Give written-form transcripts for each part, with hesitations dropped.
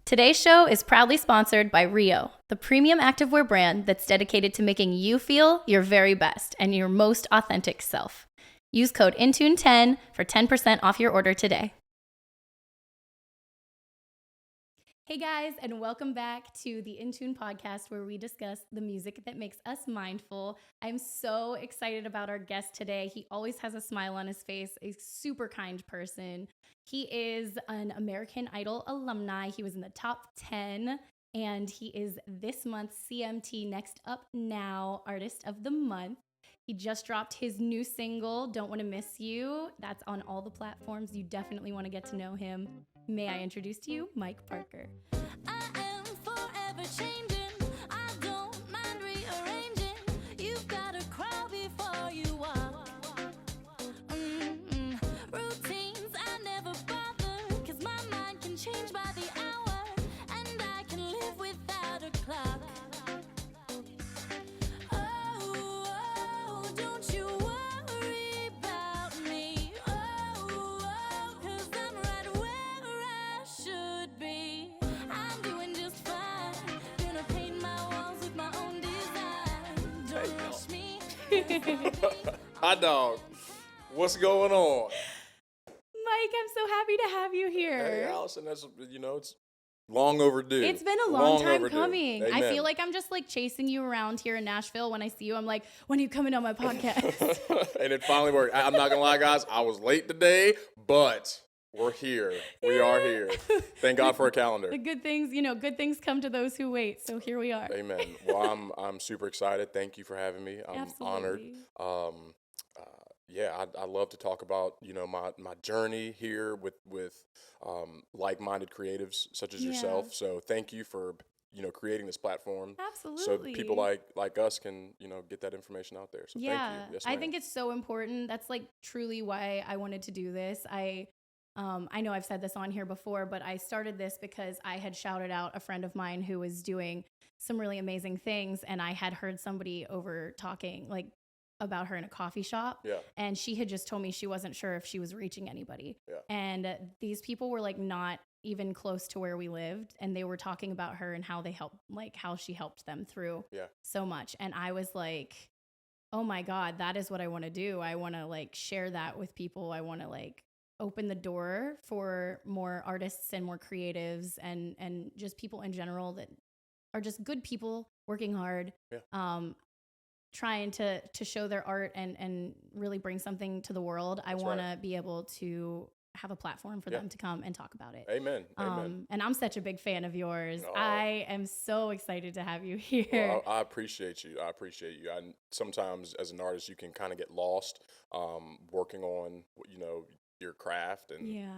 Today's show is proudly sponsored by Rio, the premium activewear brand that's dedicated to making you feel your very best and your most authentic self. Use code INTUNE10 for 10% off your order today. Hey guys, and welcome back to the Intune podcast where we discuss the music that makes us mindful. I'm so excited about our guest today. He always has a smile on his face, a super kind person. He is an American Idol alumni. He was in the top 10, and he is this month's CMT Next Up Now Artist of the Month. He just dropped his new single, Don't Want to Miss You. That's on all the platforms. You definitely want to get to know him. May I introduce to you Mike Parker. I am forever changing. I don't mind rearranging. You've got to crawl before you walk. Routines I never bother, 'cause my mind can change by the hour, and I can live without a clock. Oh, don't you worry about me. Oh, 'cause I'm right where I should be. I'm doing just fine. Gonna paint my walls with my own design. Don't rush me. Hi, dog. What's going on? Mike, I'm so happy to have you here. Hey, Allison, it's long overdue. It's been a long time overdue. coming. I Amen. feel like I'm just like chasing you around here in Nashville. When I see you, I'm like, when are you coming on my podcast? And it finally worked. I'm not going to lie, guys. I was late today, but we're here. We are here. Thank God for a calendar. The good things, good things come to those who wait. So here we are. Amen. Well, I'm super excited. Thank you for having me. I'm honored. Absolutely. I love to talk about, my journey here with like-minded creatives such as yourself. So thank you for, creating this platform. Absolutely. So that people like us can, get that information out there. So Yeah, thank you. Yes, I ma'am. think it's so important. That's like truly why I wanted to do this. I know I've said this on here before, but I started this because I had shouted out a friend of mine who was doing some really amazing things, and I had heard somebody over talking like about her in a coffee shop. Yeah. And she had just told me she wasn't sure if she was reaching anybody. Yeah. And these people were like not even close to where we lived, and they were talking about her and how they helped, like how she helped them through so much. And I was like, oh my God, that is what I want to do. I want to like share that with people. I want to like open the door for more artists and more creatives and just people in general that are just good people working hard. Yeah. Trying to show their art and really bring something to the world. I want to be able to have a platform for them to come and talk about it. Amen. Amen. And I'm such a big fan of yours. Oh. I am so excited to have you here. Well, I appreciate you. Sometimes as an artist, you can kind of get lost working on, your craft. And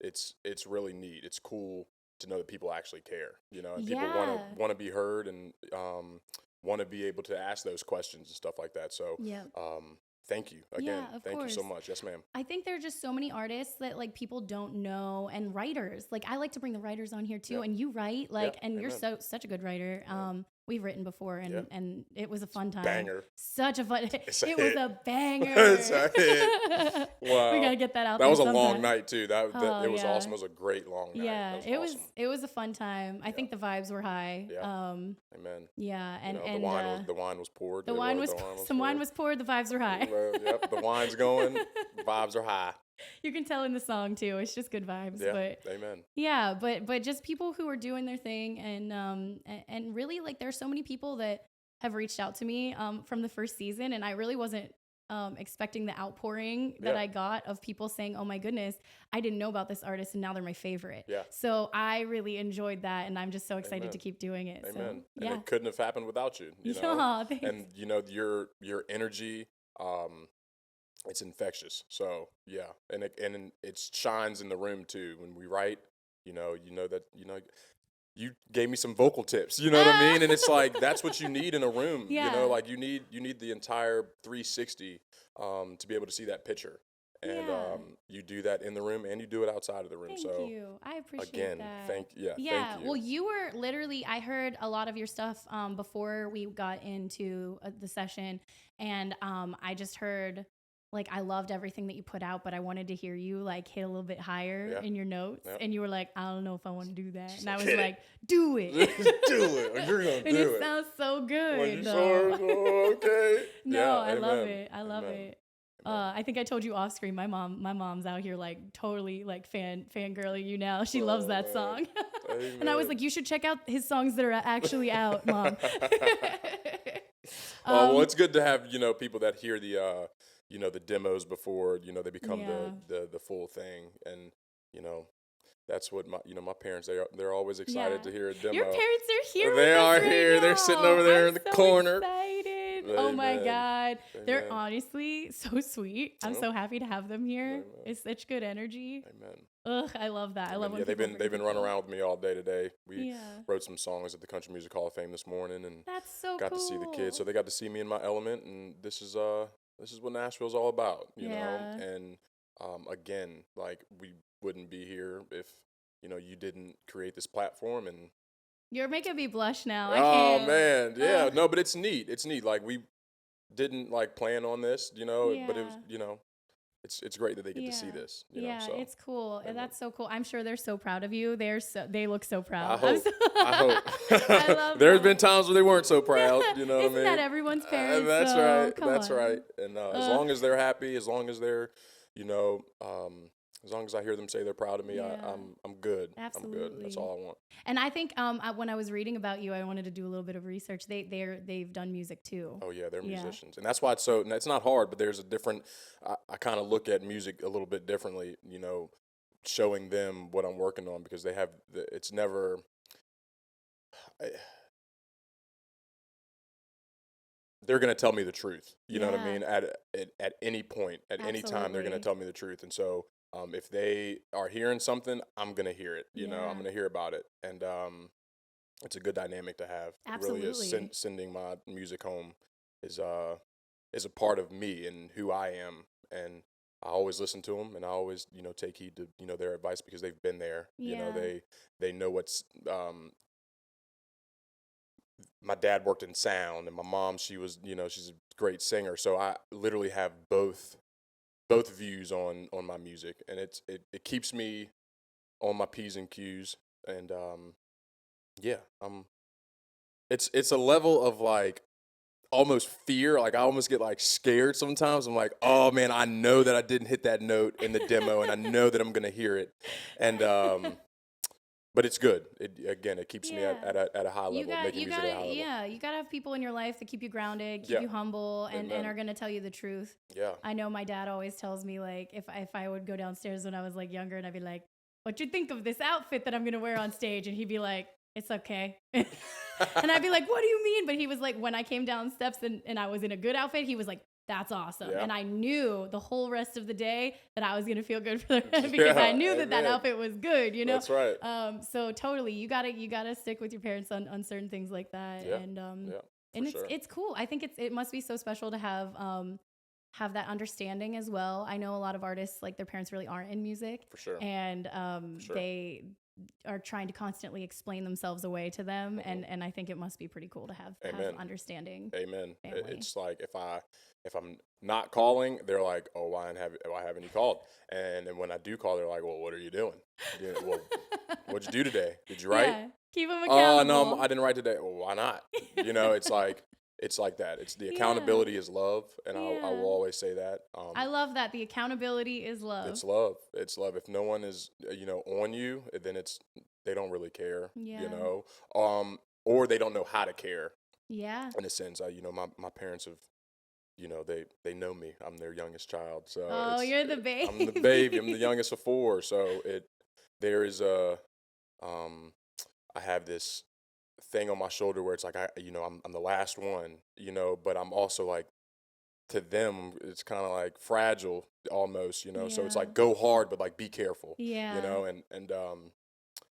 it's really neat. It's cool to know that people actually care, and people want to be heard and want to be able to ask those questions and stuff like that. So, thank you again. Thank you so much. Yes, ma'am. I think there are just so many artists that like people don't know, and writers. Like I like to bring the writers on here too, and you write and you're such a good writer. We've written before, and it was a fun time. Banger. Such a fun. It was a banger. It's a hit. Wow. We gotta get that out. That there was a sometime. long night too. It was awesome. It was a great long night. Yeah, It was awesome. It was a fun time. I think the vibes were high. Yeah. Amen. Yeah, and the wine was poured. Wine was poured. The vibes were high. Yep, the wine's going. Vibes are high. You can tell in the song too. It's just good vibes. Yeah, but amen. Yeah, but just people who are doing their thing, and really like there's so many people that have reached out to me from the first season, and I really wasn't expecting the outpouring that I got of people saying, "Oh my goodness, I didn't know about this artist, and now they're my favorite." Yeah. So I really enjoyed that, and I'm just so excited to keep doing it. Amen. So, and it couldn't have happened without you. Thanks. And your energy. It's infectious. So and it shines in the room too. When we write, you gave me some vocal tips, you know what I mean? And it's like, that's what you need in a room, like you need the entire 360 to be able to see that picture. And you do that in the room and you do it outside of the room. Thank you. I appreciate again, that. thank you. Well, you were literally, I heard a lot of your stuff before we got into the session, and I just heard like, I loved everything that you put out, but I wanted to hear you like hit a little bit higher Yeah. in your notes. Yep. And you were like, I don't know if I want to do that. And I was Get it. like, do it. Do it. You're gonna And do it it. sounds so good. When you though. sure? Oh, okay. No, Yeah, I love amen. it. I love Amen. it. I think I told you off screen. My mom's out here like totally like fangirling you now. She loves that man. song. And I was like, you should check out his songs that are actually out, Mom. Well, it's good to have, people that hear the the demos before, they become the full thing. And, that's what my parents, they're always excited to hear a demo. Your parents are here. They with us are right here. now. They're sitting over there I'm in the so corner. Excited. Oh my Amen. God. They're Amen. honestly so sweet. I'm so happy to have them here. Amen. It's such good energy. Amen. Ugh, I love that. I love when they've people been running around with me all day today. We Yeah. wrote some songs at the Country Music Hall of Fame this morning, and That's so got cool. to see the kids. So they got to see me in my element, and this is what Nashville's all about, you know. And again, like, we wouldn't be here if you didn't create this platform. And You're making me blush now. I oh can't. man, yeah, no, but it's neat. It's neat. Like, we didn't like plan on this, but it was, it's great that they get to see this. You know, so. It's cool. Amen. That's so cool. I'm sure they're so proud of you. They look so proud. I hope. I hope. I love There's that. been times where they weren't so proud. You know what I Isn't mean? that everyone's parents? That's so right. come That's on. right. And as long as they're happy, as long as they're, as long as I hear them say they're proud of me, Yeah. I'm good. Absolutely. I'm good. That's all I want. And I think when I was reading about you, I wanted to do a little bit of research. They've done music too. Oh yeah, they're musicians, and that's why it's not hard. But there's a different. I kind of look at music a little bit differently. Showing them what I'm working on, because they have. It's never. They're going to tell me the truth. You know what I mean? At any point, at any time, they're going to tell me the truth. And so if they are hearing something, I'm going to hear it. You know, I'm going to hear about it. And it's a good dynamic to have. Absolutely. It really is. Sending my music home is a part of me and who I am. And I always listen to them, and I always, take heed to, their advice, because they've been there. Yeah. They know what's my dad worked in sound, and my mom, she was, she's a great singer. So I literally have both views on my music, and it keeps me on my P's and Q's. And it's a level of like almost fear. Like, I almost get like scared sometimes. I'm like, oh man, I know that I didn't hit that note in the demo, and I know that I'm gonna hear it. And but it's good. It keeps me at a high level, making music at a high level. Yeah, you gotta have people in your life that keep you grounded, keep you humble, and are gonna tell you the truth. Yeah. I know my dad always tells me, like, if I would go downstairs when I was like younger, and I'd be like, "What you think of this outfit that I'm gonna wear on stage?" And he'd be like, "It's okay." And I'd be like, "What do you mean?" But he was like, when I came down steps and I was in a good outfit, he was like, "That's awesome." Yeah. And I knew the whole rest of the day that I was going to feel good for the because I knew that outfit was good, That's right. So totally, you gotta stick with your parents on certain things like that. Yeah. And it's cool. I think it must be so special to have that understanding as well. I know a lot of artists, like, their parents really aren't in music. For sure. And they are trying to constantly explain themselves away to them. Mm-hmm. And I think it must be pretty cool to have understanding. Amen. Family. It's like, if I'm not calling, they're like, "Oh, why haven't you called?" And then when I do call, they're like, "Well, what are you doing? Well, what'd you do today? Did you write?" Yeah. Keep them accountable. Oh, no, I didn't write today. Well, why not? It's like, it's like that. It's the accountability is love, and I will always say that. I love that. The accountability is love. It's love. It's love. If no one is, on you, then they don't really care. Or they don't know how to care. Yeah. In a sense, my parents have. They know me. I'm their youngest child. So you're the baby. I'm the baby. I'm the youngest of four. So there is I have this thing on my shoulder where it's like, I'm the last one, but I'm also like, to them, it's kind of like fragile almost, so it's like, go hard, but like, be careful, and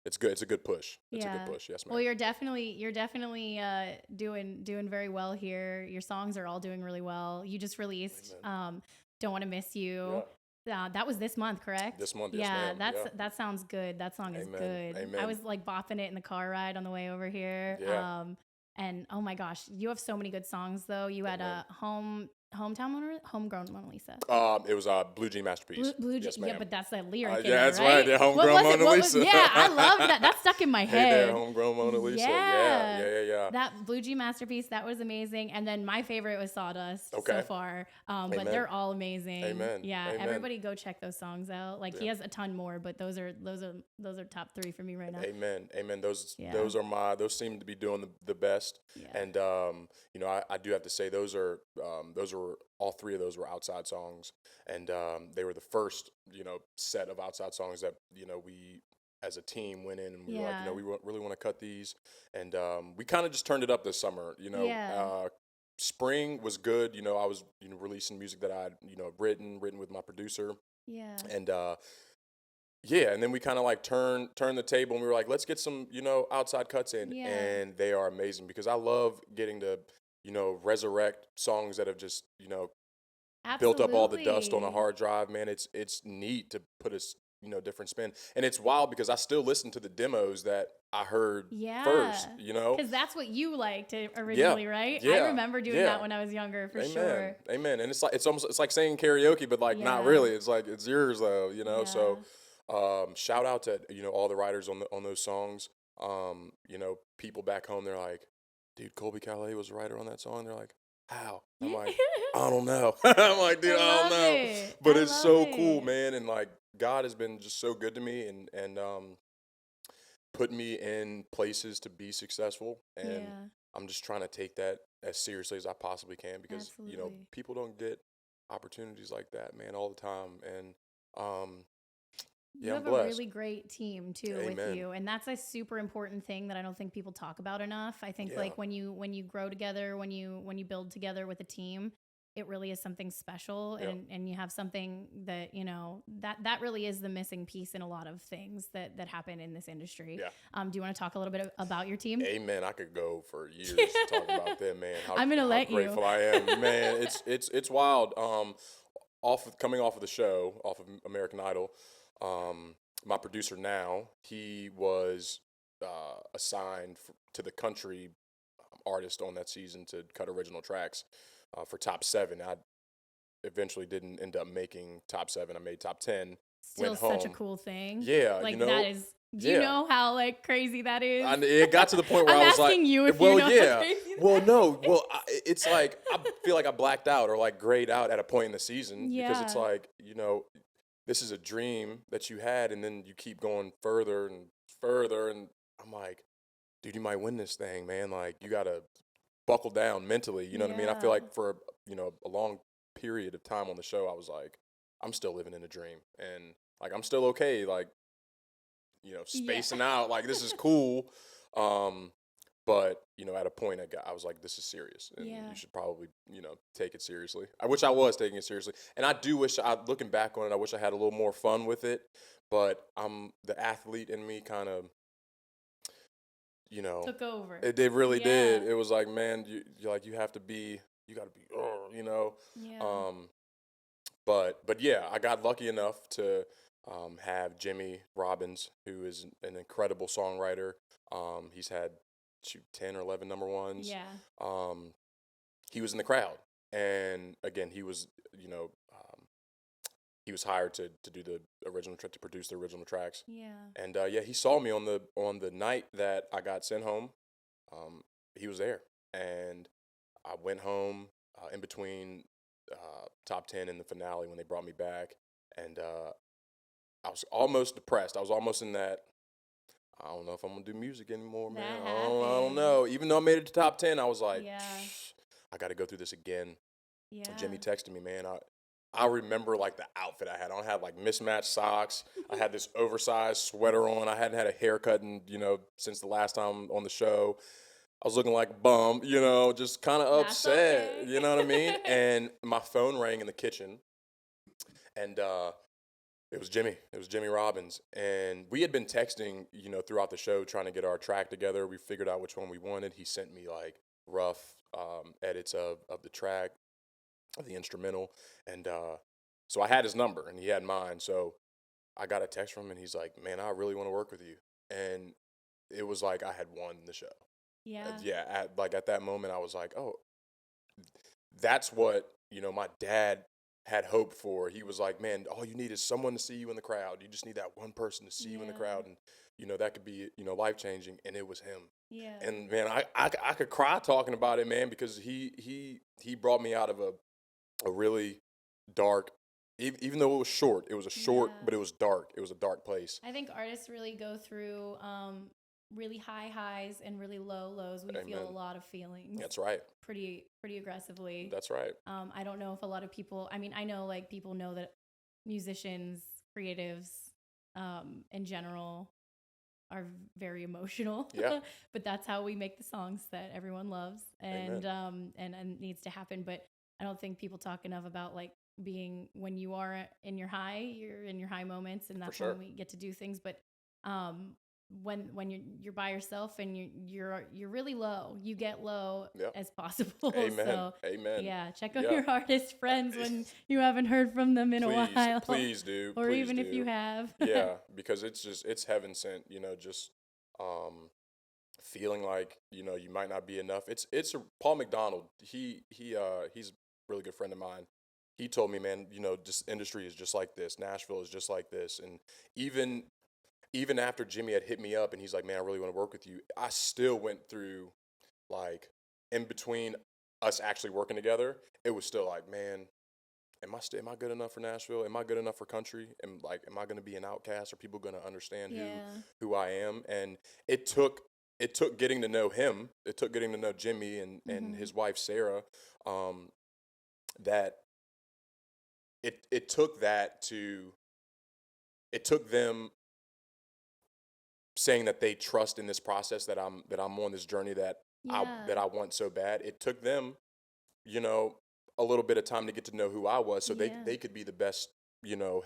it's good. It's a good push. It's a good push. Yes, ma'am. Well, you're definitely doing very well here. Your songs are all doing really well. You just released Don't Want to Miss You. Yeah. That was this month, correct? This month, yes, ma'am. That sounds good. That song is good. Amen. I was like bopping it in the car ride on the way over here. Yeah. And oh my gosh, you have so many good songs though. You had a Homegrown Mona Lisa? It was Blue Jean Masterpiece. Blue Yes, yeah, ma'am. but that's that lyric in Yeah, there, that's right. Yeah, What Homegrown was it? Mona What was, Lisa. yeah, I love that. That stuck in my Hey head. there, Homegrown Mona Lisa. Yeah. That Blue G Masterpiece, that was amazing. And then my favorite was Sawdust so far. But they're all amazing. Amen. Yeah, Amen. everybody go check those songs out. Like he has a ton more, but those are top 3 for me right now. Amen. Those seem to be doing the best. Yeah. And I do have to say those are all 3 of those were outside songs, and they were the first set of outside songs that we as a team went in and we were like, we really want to cut these, and we kind of just turned it up this summer. Spring was good. I was releasing music that I'd written with my producer. Yeah. And and then we kind of like turned the table and we were like, let's get some outside cuts in, and they are amazing because I love getting to resurrect songs that have just built up all the dust on a hard drive. Man, it's neat to put a different spin, and it's wild because I still listen to the demos that I heard first, because that's what you liked originally, right? I remember doing that when I was younger, for sure. Amen. And it's like saying karaoke, but like not really. It's like it's yours though, So shout out to all the writers on those songs. People back home, they're like, dude, Colby Calais was a writer on that song. They're like, how? I'm like, I don't know. I'm like, dude, I don't know. But it's so cool, man. And like, God has been just so good to me and put me in places to be successful. And I'm just trying to take that as seriously as I possibly can because, people don't get opportunities like that, man, all the time. And, you have I'm blessed. A really great team too with you, and that's a super important thing that I don't think people talk about enough. I think like when you grow together, when you build together with a team, it really is something special, and you have something that that really is the missing piece in a lot of things that happen in this industry. Do you want to talk a little bit about your team? Amen. I could go for years talking about them, man. I'm gonna let you. How grateful I am, man. It's wild. Coming off of the show, off of American Idol. My producer now, he was assigned to the country artist on that season to cut original tracks for top 7. I eventually didn't end up making top 7. I made top 10. Still such a cool thing. Yeah, that is. Do you know how like crazy that is? It got to the point where I was like, you if you know how crazy that is. It's like I feel like I blacked out or like grayed out at a point in the season because it's like this is a dream that you had, and then you keep going further and further, and I'm like, dude, you might win this thing, man. Like, you gotta buckle down mentally, you know what I mean? I feel like for a long period of time on the show, I was like, I'm still living in a dream, and like I'm still okay, like spacing out, like this is cool, but at a point I was like, this is serious, and you should probably take it seriously. I wish I was taking it seriously, and I do wish looking back on it, I wish I had a little more fun with it, but the athlete in me kind of took over. It really did. It was like, man, you got to be but yeah, I got lucky enough to have Jimmy Robbins, who is an incredible songwriter. He's had 10 or 11 number ones. He was in the crowd, and again, he was he was hired to do the original track, to produce the original tracks. And he saw me on the night that I got sent home. He was there, and I went home in between top 10 and the finale when they brought me back, and I was almost depressed. I was almost in that, I don't know if I'm going to do music anymore, man. I don't know. Even though I made it to top 10, I was like, I got to go through this again. Jimmy texted me, man. I remember like the outfit I had on. I had like mismatched socks. I had this oversized sweater on. I hadn't had a haircut since the last time on the show. I was looking like a bum, just kind of upset, okay. You know what I mean? And my phone rang in the kitchen, and it was Jimmy. It was Jimmy Robbins. And we had been texting, throughout the show, trying to get our track together. We figured out which one we wanted. He sent me like rough edits of the track, of the instrumental. And so I had his number and he had mine. So I got a text from him and he's like, man, I really want to work with you. And it was like I had won the show. Yeah. At that moment, I was like, oh, that's what, my dad had hope for. He was like, man, all you need is someone to see you in the crowd. You just need that one person to see you in the crowd, and that could be life changing. And it was him. Yeah. And man, I could cry talking about it, man, because he brought me out of a really dark, even though it was short. It was a short, but it was dark. It was a dark place. I think artists really go through really high highs and really low lows. We feel a lot of feelings. That's right. Pretty aggressively. That's right. I don't know if a lot of people, I mean, I know like people know that musicians, creatives, in general are very emotional. Yeah. But that's how we make the songs that everyone loves, and and needs to happen. But I don't think people talk enough about like being, when you are in your high, you're in your high moments, and that's when we get to do things. But when you're by yourself and you're really low, you get low as possible. Amen. So, amen. Yeah, check on your artist friends when you haven't heard from them in a while. Please do. Or please even do. if you have. Yeah, because it's heaven sent. Just feeling like you might not be enough. Paul McDonald. He's a really good friend of mine. He told me, man, this industry is just like this. Nashville is just like this, and even after Jimmy had hit me up and he's like, man, I really want to work with you, I still went through, like, in between us actually working together, it was still like, man, am I good enough for Nashville? Am I good enough for country? Am I going to be an outcast? Are people going to understand who I am? And it took getting to know him. It took getting to know Jimmy and his wife, Sarah, that it took them saying that they trust in this process, that I'm on this journey that I want so bad. It took them, a little bit of time to get to know who I was, so they could be the best,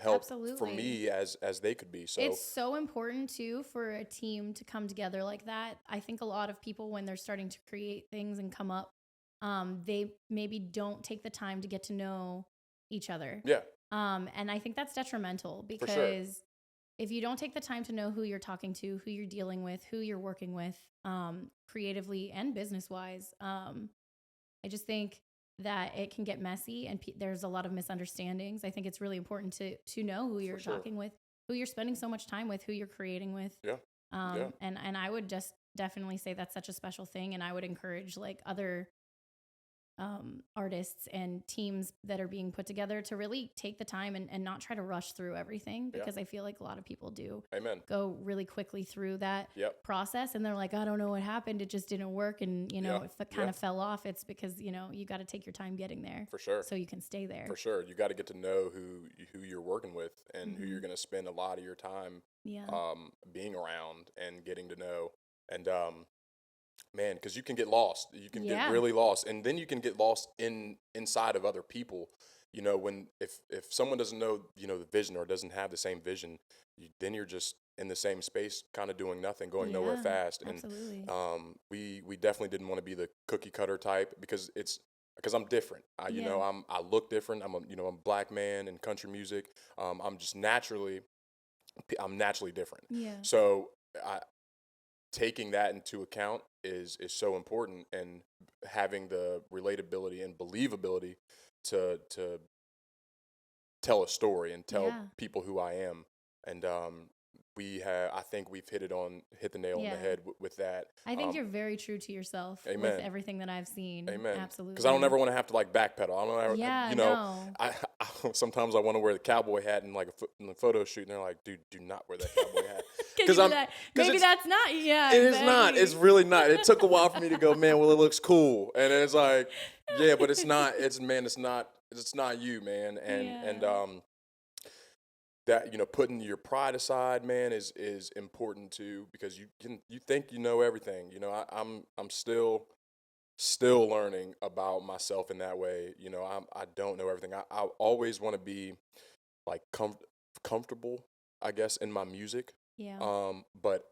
help for me as they could be. So it's so important too for a team to come together like that. I think a lot of people, when they're starting to create things and come up, they maybe don't take the time to get to know each other. Yeah. And I think that's detrimental, because if you don't take the time to know who you're talking to, who you're dealing with, who you're working with, creatively and business-wise, I just think that it can get messy, and there's a lot of misunderstandings. I think it's really important to know who you're talking with, who you're spending so much time with, who you're creating with. Yeah. And I would just definitely say that's such a special thing, and I would encourage like other artists and teams that are being put together to really take the time and not try to rush through everything, because I feel like a lot of people do go really quickly through that process, and they're like, I don't know what happened, it just didn't work, and if it kind of fell off, it's because you got to take your time getting there, for sure, so you can stay there. For sure, you got to get to know who you're working with and who you're going to spend a lot of your time being around and getting to know. And man, because you can get lost. You can get really lost, and then you can get lost inside of other people. When if someone doesn't know the vision, or doesn't have the same vision, then you're just in the same space, kind of doing nothing, going nowhere fast. Absolutely. And we definitely didn't want to be the cookie cutter type, because I'm different. I look different. I'm a black man in country music. I'm naturally different. Yeah. So taking that into account is so important, and having the relatability and believability to tell a story and tell people who I am. And I think we've hit the nail on the head with that. I think you're very true to yourself with everything that I've seen. Amen. Absolutely. Because I don't ever want to have to like backpedal. I don't ever, I sometimes I want to wear the cowboy hat in like in a photo shoot, and they're like, dude, do not wear that cowboy hat. Because maybe that's not. Yeah, it is not. It's really not. It took a while for me to go, man, well, it looks cool, and it's like, yeah, but it's not. It's not you, man, and that putting your pride aside, man, is important too, because you think you know everything. I'm still learning about myself in that way. I don't know everything. I always want to be like comfortable, I guess, in my music. Yeah. But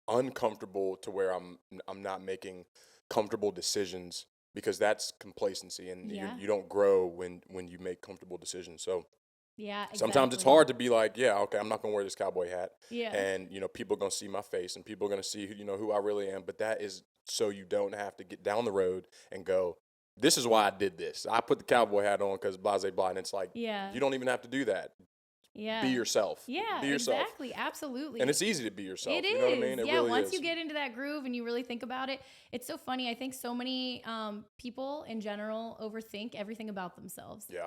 uncomfortable to where I'm not making comfortable decisions, because that's complacency, and you don't grow when you make comfortable decisions. So sometimes it's hard to be like, okay, I'm not gonna wear this cowboy hat, and people are gonna see my face, and people are gonna see who I really am. But that is so you don't have to get down the road and go, this is why I did this. I put the cowboy hat on because blase blah, and it's like, Yeah. you don't even have to do that. Yeah. Be yourself. Yeah, Be yourself. exactly. Absolutely. And it's easy to be yourself. It You know what I is. mean? It Yeah, really once is. you get into that groove and you really think about it, it's so funny. I think so many people in general overthink everything about themselves. Yeah.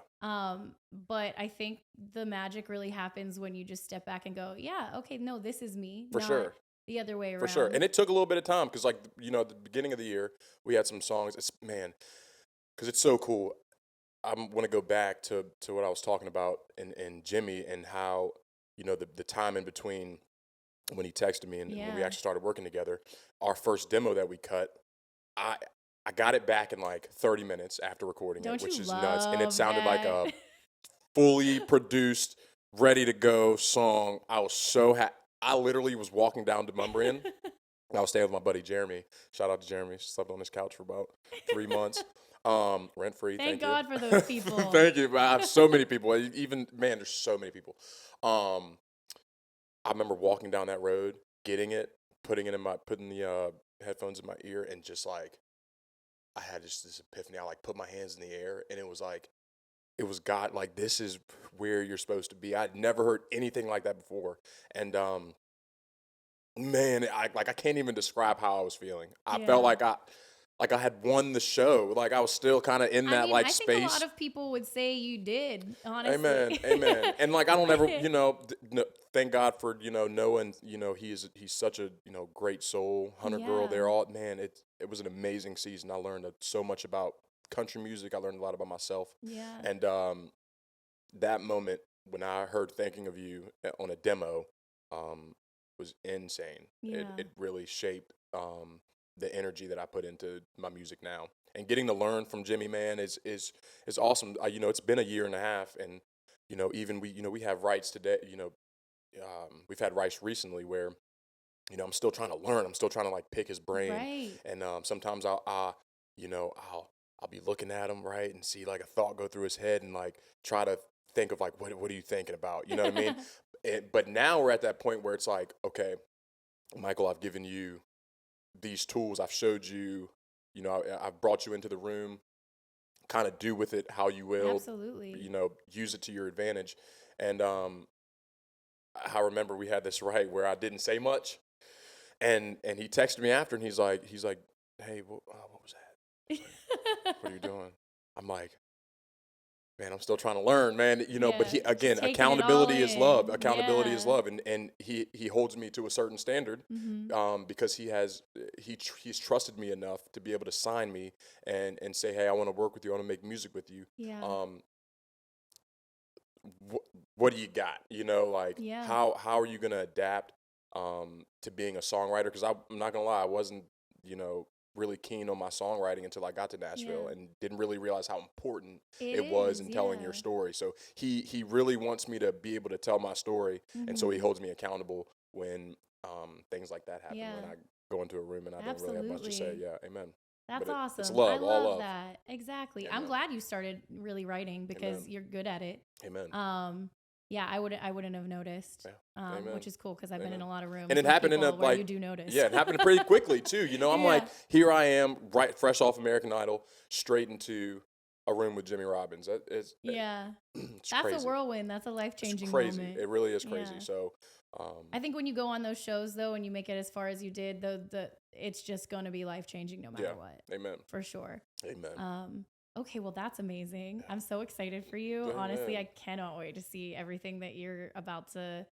But I think the magic really happens when you just step back and go, yeah, okay, no, this is me. For not sure. The other way around. For sure. And it took a little bit of time because, like, you know, at the beginning of the year, we had some songs. Because it's so cool. I want to go back to what I was talking about in Jimmy and how, you know, the time in between when he texted me and when we actually started working together. Our first demo that we cut, I got it back in like 30 minutes after recording it, which is nuts. And it sounded like a fully produced, ready to go song. I was so happy. I literally was walking down to Mumbrian. I was staying with my buddy Jeremy. Shout out to Jeremy. Slept on his couch for about 3 months. Rent free. Thank you. God for those people. Thank you. I have so many people. Even, man, there's so many people. I remember walking down that road, getting it, putting the headphones in my ear, and just like, I had just this epiphany. I like put my hands in the air, and it was God, like, this is where you're supposed to be. I'd never heard anything like that before. And, man, I can't even describe how I was feeling. I felt like I had won the show. Like, I was still kind of in that I space. think a lot of people would say you did, honestly. Amen. And like, I don't ever, you know, thank God for, you know, knowing, you know, he's such a, you know, great soul, Hunter girl. They're all, man, it was an amazing season. I learned so much about country music. I learned a lot about myself. Yeah. And that moment when I heard Thinking of You on a demo was insane. Yeah. It really shaped the energy that I put into my music now. And getting to learn from Jimmy, man, is awesome. You know, it's been a year and a half, and you know, even we have rights today. You know, we've had rights recently where, you know, I'm still trying to learn. I'm still trying to like pick his brain, right. And sometimes I'll be looking at him, right, and see like a thought go through his head, and like try to think of like what are you thinking about? You know what I mean? But now we're at that point where it's like, okay, Michael, I've given you these tools. I've showed you, you know, I've brought you into the room, kind of do with it how you will. Absolutely. You know, use it to your advantage. And I remember we had this right where I didn't say much, and he texted me after, and he's like, hey, what was that? Like, what are you doing? I'm like, man, I'm still trying to learn, man. You know, but he, again, accountability is love. Accountability is love, and he holds me to a certain standard, because he's trusted me enough to be able to sign me and say, hey, I want to work with you. I want to make music with you. Yeah. What do you got? You know, like how are you gonna adapt to being a songwriter? Because I'm not gonna lie, I wasn't, you know, really keen on my songwriting until I got to Nashville, and didn't really realize how important it was in telling your story. So he really wants me to be able to tell my story, and so he holds me accountable when things like that happen, when I go into a room and I don't really have much to say. Yeah, amen. That's awesome. It's love, I all love love. that. Exactly. Amen. I'm glad you started really writing because you're good at it. Amen. Yeah, I wouldn't have noticed, which is cool because I've been in a lot of rooms. And it happened in a where you do notice. Yeah, it happened pretty quickly too. You know, I'm like, here I am, right, fresh off American Idol, straight into a room with Jimmy Robbins. It's that's crazy. A whirlwind. That's a life-changing moment. Crazy. It really is crazy. So, I think when you go on those shows though, and you make it as far as you did, it's just going to be life-changing no matter what. Amen. For sure. Amen. Okay, well, that's amazing. I'm so excited for you. Honestly, I cannot wait to see everything that you're about to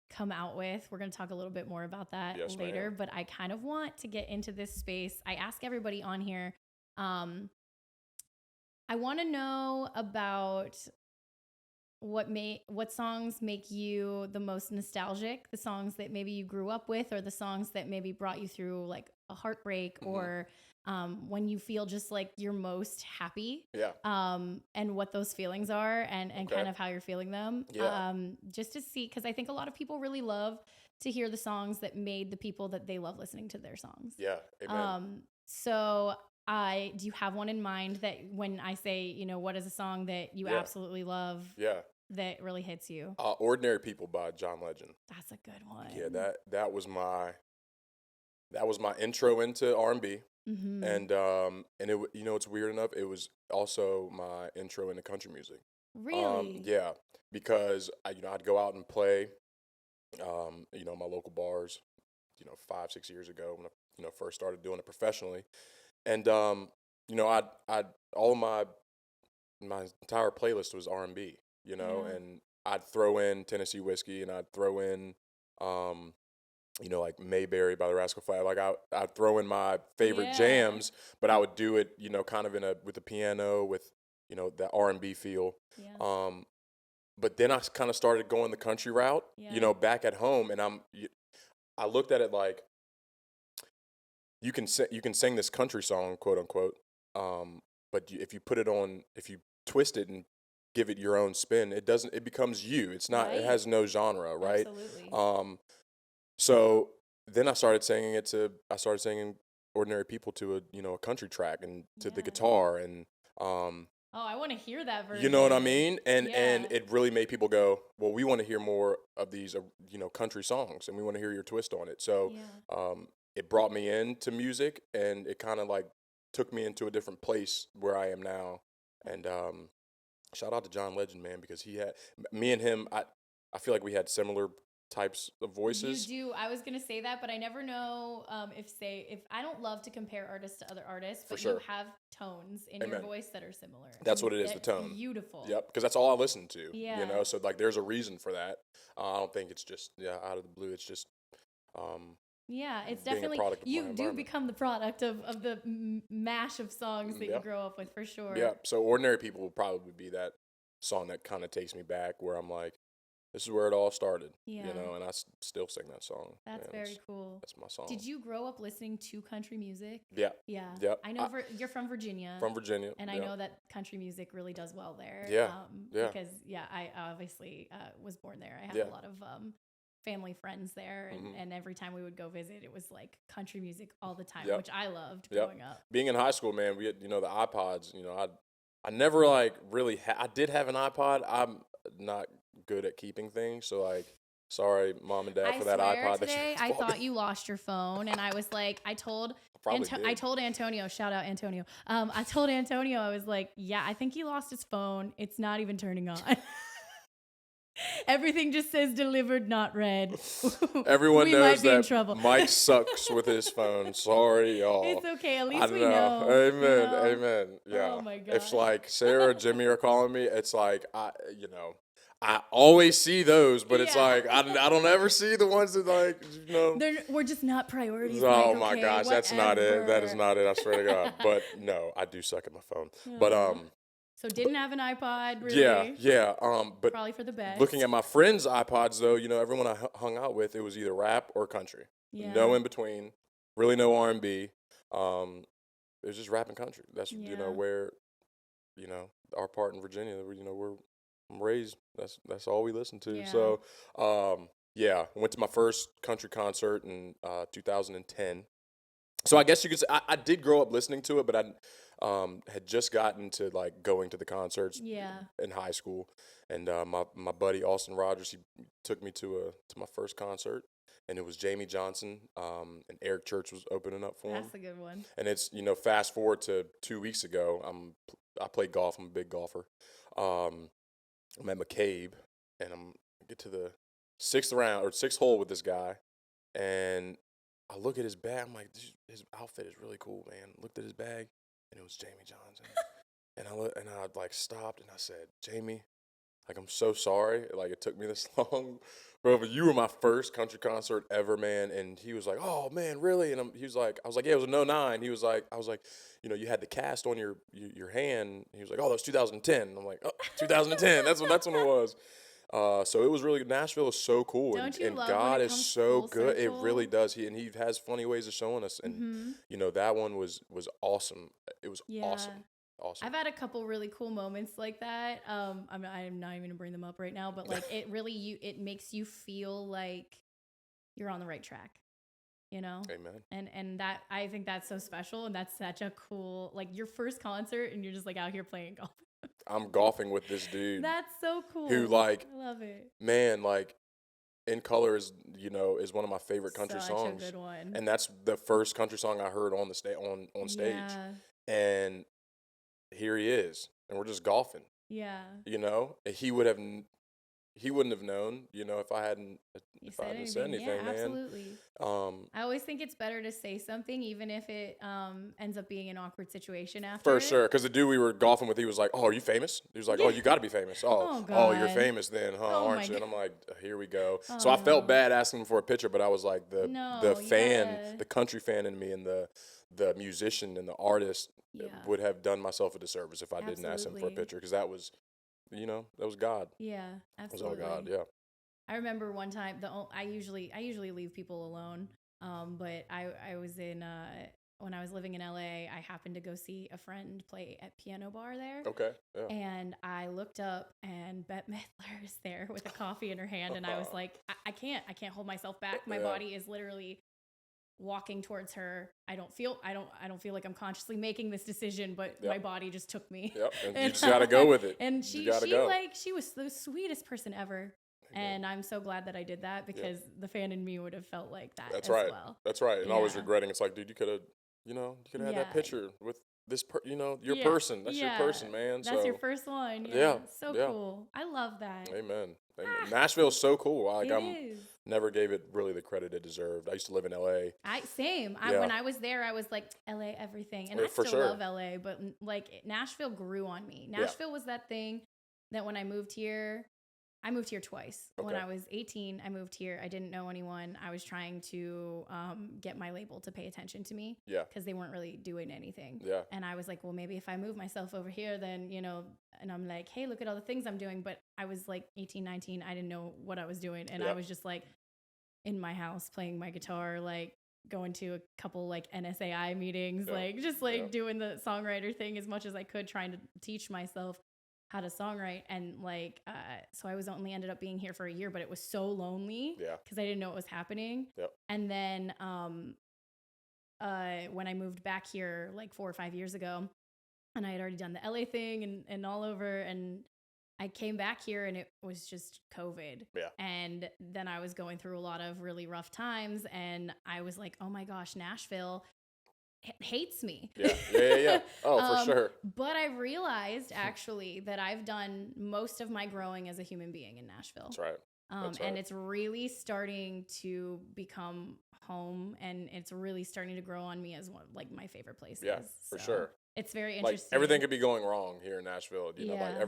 come out with. We're going to talk a little bit more about that later, but I kind of want to get into this space. I ask everybody on here, I want to know about what songs make you the most nostalgic, the songs that maybe you grew up with, or the songs that maybe brought you through like a heartbreak, or when you feel just like you're most happy, and what those feelings are, and kind of how you're feeling them, just to see, because I think a lot of people really love to hear the songs that made the people that they love listening to their songs. Yeah, amen. So do you have one in mind that when I say, you know, what is a song that you absolutely love? That really hits you? Ordinary People by John Legend. That's a good one. Yeah, that was my intro into R&B. And you know, it's weird enough. It was also my intro into country music. Really? Yeah, because I'd go out and play, you know, my local bars, you know, 5, 6 years ago when I, you know, first started doing it professionally, and you know, I'd all of my entire playlist was R&B, you know, Yeah. and I'd throw in Tennessee Whiskey and I'd throw in, um, you know, like Mayberry by the Rascal Flatts. Like I'd throw in my favorite Yeah. jams, but I would do it, you know, kind of with the piano with, you know, that R&B feel. Yeah. Um, but then I kind of started going the country route, you Yeah. know, back at home, and I looked at it like you can sing this country song, quote unquote, but if you put it on, if you twist it and give it your own spin, it becomes you. It's not, it Right. has no genre, right? Absolutely. Um, so then I started singing Ordinary People to a country track and to the Yeah. guitar and Oh, I want to hear that you know what I version. mean? And Yeah. it really made people go, well, we want to hear more of these country songs and we want to hear your twist on it. So Yeah. it brought me into music and it kind of like took me into a different place where I am now. And shout out to John Legend, man, because he had me and him. I feel like we had similar types of You voices. do. I was gonna say that, but I never know if I don't love to compare artists to other artists, but you sure. have tones in your Amen. voice that are similar. That's and what it is, the that's tone. Beautiful. Yep, because that's all I listen to. Yeah. You know, so like there's a reason for that. I don't think it's just out of the blue. It's just Yeah, it's being a definitely product of my you do environment. become the product of the mash of songs that you Yep. grow up with for sure. Yeah. So Ordinary People will probably be that song that kind of takes me back where I'm like, this is where it all started. Yeah. You know, and I still sing that song. That's and very cool. That's my song. Did you grow up listening to country music? Yeah. Yeah. Yep. I know you're from Virginia. From Virginia. And I yep. know that country music really does well there. Yeah. Yeah. Because, I obviously was born there. I have Yeah. a lot of family friends there. And every time we would go visit, it was like country music all the time, Yep. which I loved Yep. growing up. Being in high school, man, we had, the iPods, I never like really, I did have an iPod. I'm not good at keeping things. So like, sorry, mom and dad, for that swear iPod. Today, that I thought you lost your phone, and I was like, I told Antonio, shout out Antonio. I told Antonio, I was like, yeah, I think he lost his phone. It's not even turning on. Everything just says delivered, not read. Everyone we knows might be in that trouble. Mike sucks with his phone. Sorry, y'all. It's okay. At least I we know. know. Amen. You know? Amen. Yeah. Oh my gosh. If like Sarah or Jimmy are calling me, it's like I always see those, but it's Yeah. like I don't ever see the ones that like We're just not priorities. Oh Mike, my okay? gosh, that's not it. That is Whatever. not it. I swear to God. But no, I do suck at my phone. Yeah. But So didn't have an iPod, really. yeah. But Probably for the best. looking at my friends' iPods though, everyone I hung out with, it was either rap or country. Yeah. No in between. Really no R&B. It was just rap and country. That's where our part in Virginia, I'm raised. That's all we listen to. Yeah. So went to my first country concert in 2010. So I guess you could say I did grow up listening to it, but I had just gotten to like going to the concerts in high school, and my buddy Austin Rogers, he took me to my first concert, and it was Jamie Johnson, and Eric Church was opening up for him. That's a good one. And it's fast forward to 2 weeks ago. I play golf. I'm a big golfer. I'm at McCabe, and I get to the sixth hole with this guy, and I look at his bag. I'm like, his outfit is really cool, man. Looked at his bag, and it was Jamie Johnson. and I like stopped, and I said, Jamie, like, I'm so sorry. Like, it took me this long, bro. But you were my first country concert ever, man. And he was like, oh man, really? And he was like, I was like, yeah, it was in '09. He was like, I was like, you had the cast on your hand. He was like, oh, that was 2010. And I'm like, oh, 2010. That's when it was. So it was really good. Nashville is so cool. Don't you and love God when it is comes so full good. circle? It really does. He has funny ways of showing us. And, that one was awesome. It was awesome. Awesome. I've had a couple really cool moments like that. I'm not even gonna bring them up right now, but like it really it makes you feel like you're on the right track, Amen. And that, I think that's so special, and that's such a cool, like, your first concert and you're just like out here playing golf. I'm golfing with this dude. That's so cool. Who, like, I love it. Man, like, In Color is one of my favorite country Such songs, a good one. and that's the first country song I heard on on stage, Yeah. and here he is, and we're just golfing. Yeah. And he wouldn't have known, if I hadn't said anything, Yeah, man. absolutely. I always think it's better to say something, even if it ends up being an awkward situation after. For sure, because the dude we were golfing with, he was like, "Oh, are you famous?" He was like, "Oh, you got to be famous." Oh, Oh, you're God. famous then, huh? Oh, Aren't my you? And I'm like, "Here we go." Oh, So I felt no. bad asking him for a picture, but I was like, the No, fan, yeah. the country fan in me, and the musician and the artist Yeah. would have done myself a disservice if I didn't ask him for a Absolutely. picture, because that was, that was God. Yeah, That was all absolutely. God. Yeah. I remember one time I usually leave people alone. But I was in when I was living in LA, I happened to go see a friend play at Piano Bar there. Okay. Yeah. And I looked up and Bette Midler is there with a coffee in her hand, and I was like, I can't hold myself back. My Yeah. body is literally walking towards her. I don't feel like I'm consciously making this decision, but Yep. my body just took me. Yep. And you just gotta go with it. And You she gotta go. she was the sweetest person ever. Amen. And I'm so glad that I did that, because the fan in me would have felt like that That's as right. well. That's right. And always Yeah. regretting. It's like, dude, you could have, had Yeah. that picture with this, your Yeah. person. That's your Yeah. person, man. That's So, your first one. Yeah. Yeah. So Yeah. cool. I love that. Amen. Nashville's so cool. It is. Never gave it really the credit it deserved. I used to live in LA. Same. Yeah. When I was there, I was like, LA everything. And Yeah, I for still sure. love LA, but like Nashville grew on me. Yeah. Nashville was that thing that when I moved here twice. When Okay. I was 18, I moved here. I didn't know anyone. I was trying to get my label to pay attention to me. Yeah. Because they weren't really doing anything. Yeah. And I was like, well, maybe if I move myself over here, then, and I'm like, hey, look at all the things I'm doing. But I was like 18, 19. I didn't know what I was doing. And Yeah. I was just like in my house playing my guitar, like going to a couple like NSAI meetings, Yeah. like just like doing the songwriter thing as much as I could, trying to teach myself how to songwrite. And like, so I was only ended up being here for a year, but it was so lonely Yeah. because I didn't know what was happening. Yep. And then when I moved back here like 4 or 5 years ago, and I had already done the LA thing and all over, and I came back here and it was just COVID. Yeah. And then I was going through a lot of really rough times, and I was like, oh my gosh, Nashville hates me. Yeah. Oh, for sure. But I realized actually that I've done most of my growing as a human being in Nashville. That's right. That's And right. it's really starting to become home, and it's really starting to grow on me as one like my favorite places. Yeah, for So sure. It's very Like interesting. everything could be going wrong here in Nashville. Yeah.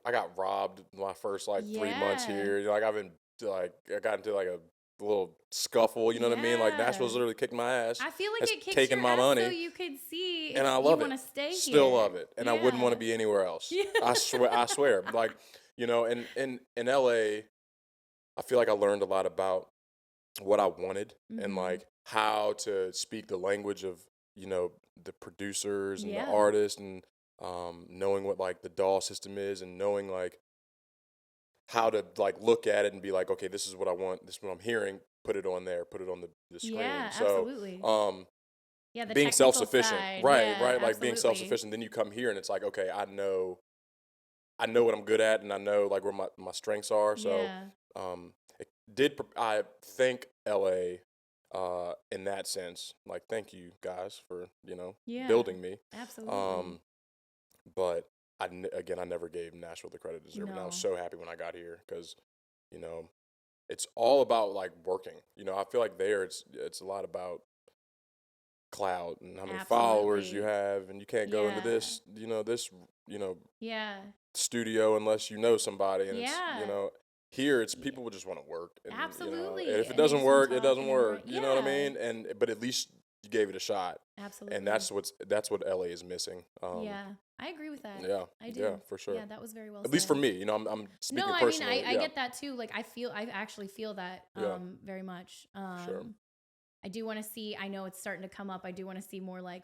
I got robbed my first 3 months Yeah. here. Like I got into like a little scuffle. You know what I mean? Like Yeah. Nashville's literally kicked my ass. I feel like It's it kicks taking your my ass money. so you could see And if I love you it. want to stay Still here. love it, and I wouldn't want to be anywhere else. Yeah. I swear. Like in LA, I feel like I learned a lot about what I wanted and Mhm. like how to speak the language of the producers and Yeah. the artists, and knowing what like the DAW system is, and knowing like how to like look at it and be like, okay, this is what I want, this is what I'm hearing, put it on there, put it on the screen. Yeah, So absolutely. Yeah, the being technical self-sufficient, side. right, Yeah, right, like being absolutely. self-sufficient. Then you come here and it's like, okay, I know what I'm good at, and I know like where my strengths are. So Yeah. I thank LA in that sense. Like, thank you guys for Yeah. building me. Absolutely. But I never gave Nashville the credit it deserved, and I was No. so happy when I got here because it's all about like working. I feel like there it's a lot about clout and how many followers you Absolutely. have, and you can't go into Yeah. this Yeah. studio unless you know somebody, and Yeah. it's here it's people would just want to work, and Absolutely. and if it And they doesn't just wanna work, it talk doesn't and work. write. You know what I Yeah. mean? But at least you gave it a shot, Absolutely. and that's what LA is missing. Yeah. I agree with that. Yeah, I do. yeah, for sure. Yeah, that was very well At least said. for me, I'm speaking No, I mean, personally. I Yeah, get that too. Like, I actually feel that Yeah. very much. Sure. I do want to see, I know it's starting to come up. I do want to see more like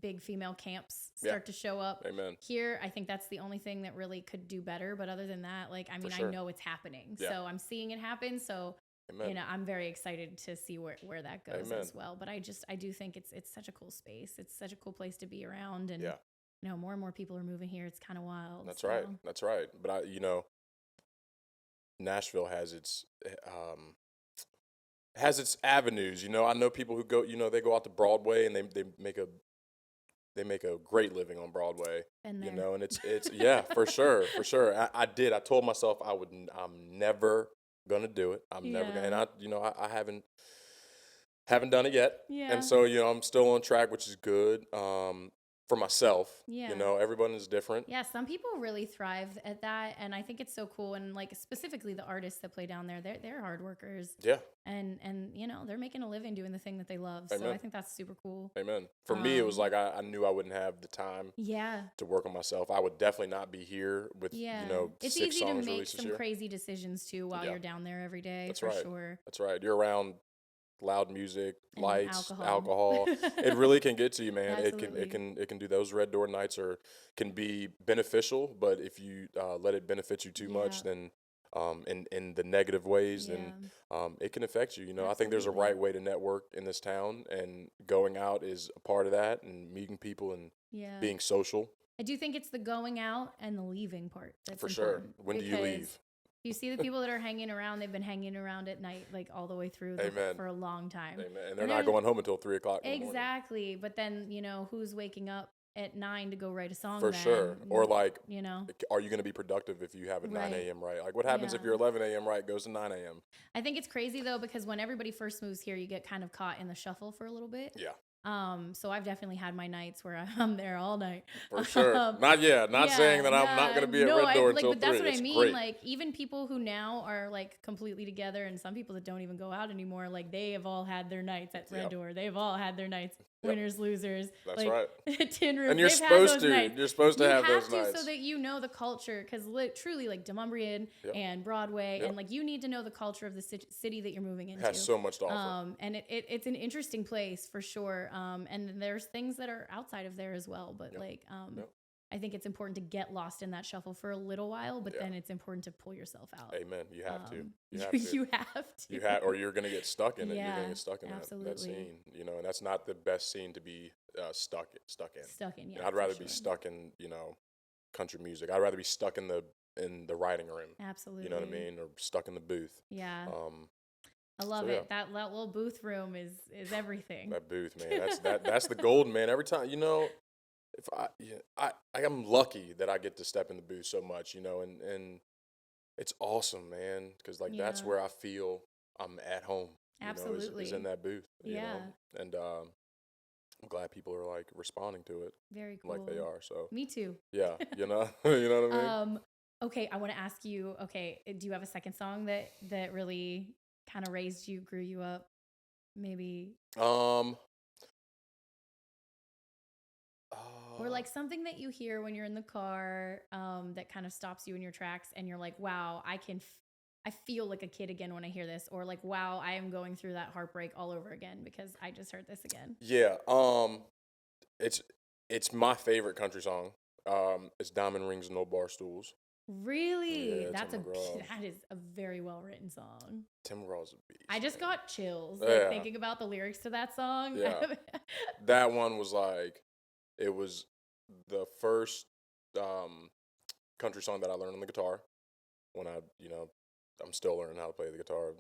big female camps Yeah. start to show up Amen. here. I think that's the only thing that really could do better. But other than that, like, I mean, sure. I know it's happening. Yeah. So I'm seeing it happen. So, Amen. I'm very excited to see where that goes Amen. as well. But I do think it's such a cool space. It's such a cool place to be around. And, Yeah. more and more people are moving here. It's kind of wild. That's right. so. That's right. But Nashville has its avenues. You know, I know people who go, they go out to Broadway and they make a great living on Broadway. Been You there. know, and it's yeah, for sure, for sure. I did. I told myself I'm never gonna do it. I'm never gonna, and Yeah. I haven't done it yet. And Yeah. so, I'm still on track, which is good. For myself, Yeah. everyone is different. Yeah, some people really thrive at that, and I think it's so cool. And like specifically the artists that play down there, they're hard workers, Yeah. and they're making a living doing the thing that they love. So I Amen. think that's super cool. Amen. For me, it was like I knew I wouldn't have the time Yeah, to work on myself. I would definitely not be here with, yeah. It's 6 easy to songs make released this some year. crazy decisions too while Yeah. you're down there every day. That's for right. sure. That's right. You're around loud music, And lights, alcohol. alcohol. It really can get to you, man. Absolutely. It can do those red door nights can be beneficial, but if you let it benefit you too much, Yeah. then in the negative ways, Yeah. then it can affect you. You know, I think there's a Absolutely. right way to network in this town, and going out is a part of that, and meeting people and Yeah. being social. I do think it's the going out and the leaving part that's For sure. important. When do you because leave? You see the people that are hanging around, they've been hanging around at night, like all the way through Amen. for a long time. Amen. And they're And not then- going home until 3 o'clock in the morning. Exactly. But then, who's waking up at 9 to go write a song For then? sure. Or like, you know, are you going to be productive if you have a 9 Right. a.m. right? Like, what happens if Yeah. your 11 a.m. right goes to 9 a.m.? I think it's crazy though, because when everybody first moves here, you get kind of caught in the shuffle for a little bit. Yeah, So I've definitely had my nights where I'm there all night. for sure. Not yet. Not saying that I'm not going to be at Red Door until but that's 3. what I It's mean. great. Like even people who now are like completely together, and some people that don't even go out anymore, like they have all had their nights at Red Yep. Door. They've all had their nights, Yep. winners, losers. That's like, right. Tin Roof. And you're they've had supposed those to. nights. You're supposed to You have those to nights. so that you know the culture, because truly like Demonbreun Yep. and Broadway, Yep. and like you need to know the culture of the city that you're moving into. Has so much to offer. And it's an interesting place for sure. And there's things that are outside of there as well. But Yep. like, Yep. I think it's important to get lost in that shuffle for a little while, but Yeah. then it's important to pull yourself out. Amen. You have to. You have to. You have to. You have, or you're going to get stuck in it. You're going Yeah, to get stuck in that absolutely. scene. And that's not the best scene to be stuck in. Stuck in, yeah. I'd for rather be sure. stuck in, country music. I'd rather be stuck in the writing room. Absolutely. You know what I mean? Or stuck in the booth. Yeah. Um, I love so, it. yeah. That little booth room is everything. That booth, man. That's the golden, man. Every time, if I'm lucky that I get to step in the booth so much, and it's awesome, man. Because that's Yeah. where I feel I'm at home. Is Absolutely. in that booth. Yeah. And I'm glad people are like responding to it Very cool. like they are. So Me too. yeah, you know what I mean. Okay, I want to ask you, okay, do you have a second song that really kind of raised you, grew you up? Maybe or like something that you hear when you're in the car that kind of stops you in your tracks and you're like, wow, I feel like a kid again when I hear this, or like, wow, I am going through that heartbreak all over again because I just heard this again. Yeah. It's my favorite country song. It's Diamond Rings and No Bar Stools. Really? Yeah, that Tim is a very well written song. Tim McGraw's a beast. I just man. got chills Yeah. thinking about the lyrics to that song. Yeah. That one was like, it was the first country song that I learned on the guitar when I'm still learning how to play the guitar,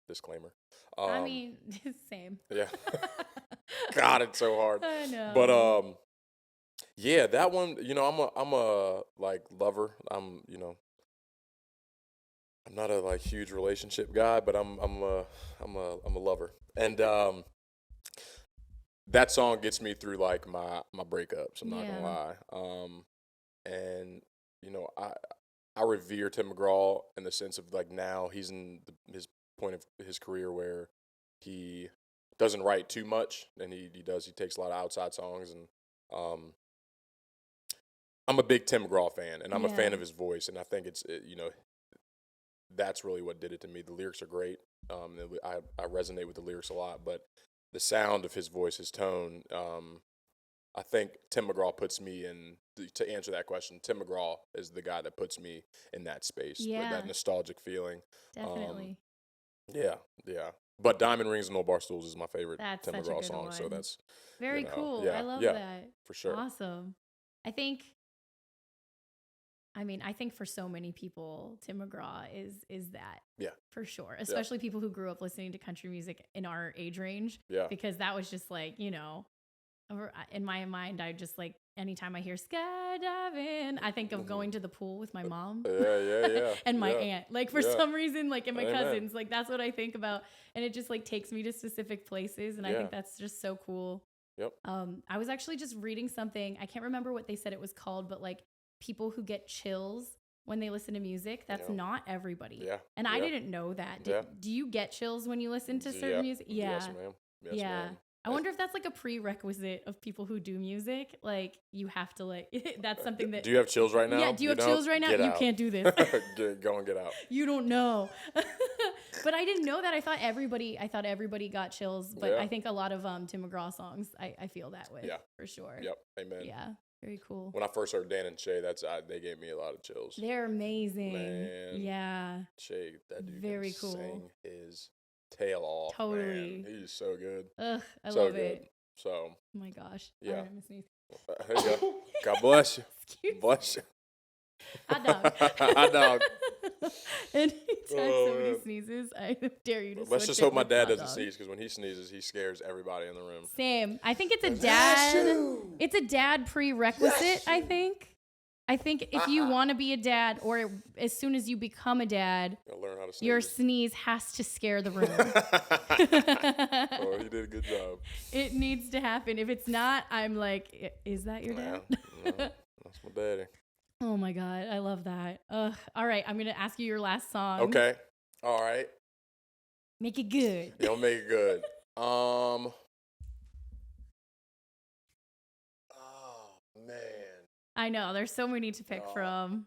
disclaimer. I mean, same. Yeah. God, it's so hard. I know. But yeah, that one, I'm a like lover. I'm not a like huge relationship guy, but I'm a lover. And that song gets me through like my breakups, I'm not Yeah. gonna lie. And I revere Tim McGraw in the sense of like now he's in his point of his career where he doesn't write too much, and he takes a lot of outside songs, and I'm a big Tim McGraw fan, and I'm a fan Yeah. of his voice, and I think that's really what did it to me. The lyrics are great. I resonate with the lyrics a lot, but the sound of his voice, his tone, I think Tim McGraw puts me in, to answer that question, Tim McGraw is the guy that puts me in that space, with Yeah. that nostalgic feeling. Definitely. Yeah. But Diamond Rings and No Bar Stools is my favorite That's Tim such a McGraw good song, so one. that's Very you know, cool. yeah, I love yeah. that. for sure. Awesome. I think I mean, I think for so many people, Tim McGraw is that. Yeah. For sure. Especially people who grew up listening to country music in our age range. Yeah. Because that was just like, you know, in my mind, I just like, anytime I hear skydiving, I think of going to the pool with my mom. Yeah. And my aunt. Like for some reason, like, and my Amen. cousins, like that's what I think about. And it just like takes me to specific places. And I think that's just so cool. Yep. I was actually just reading something. I can't remember what they said it was called, but like people who get chills when they listen to music, that's not everybody. Yeah. And I didn't know that. Do you get chills when you listen to certain music? Yeah. Yes, ma'am. Yes, ma'am. I wonder if that's like a prerequisite of people who do music. Like you have to like, that's something that. Do you have chills right now? Yeah. Do you have chills right now? You can't do this. Go and get out. You don't know. But I didn't know that. I thought everybody got chills. But I think a lot of Tim McGraw songs, I feel that way. Yeah. For sure. Yep. Amen. Yeah. Very cool. When I first heard Dan and Shay, they gave me a lot of chills. They're amazing. Man. Yeah. Shay, that dude very can cool. sing his tail off. Totally. Man. He's so good. Ugh, I so love good. it. So. Oh my gosh. Yeah. All right, I'm gonna sneeze. There you go. God bless you. Bless you. Hot dog. Hot dog. Anytime somebody sneezes, I dare you to Let's switch just it hope my with dad hot doesn't dog. sneeze, because when he sneezes, he scares everybody in the room. Same. I think it's a dad. It's a dad prerequisite. I think if you want to be a dad, or as soon as you become a dad, learn how to sneeze. your sneeze has to scare the room. Oh, he did a good job. It needs to happen. If it's not, I'm like, is that your dad? No, that's my daddy. Oh my God, I love that. All right, I'm gonna ask you your last song. Okay. All right. Make it good. Don't make it good. Oh man. I know there's so many to pick from.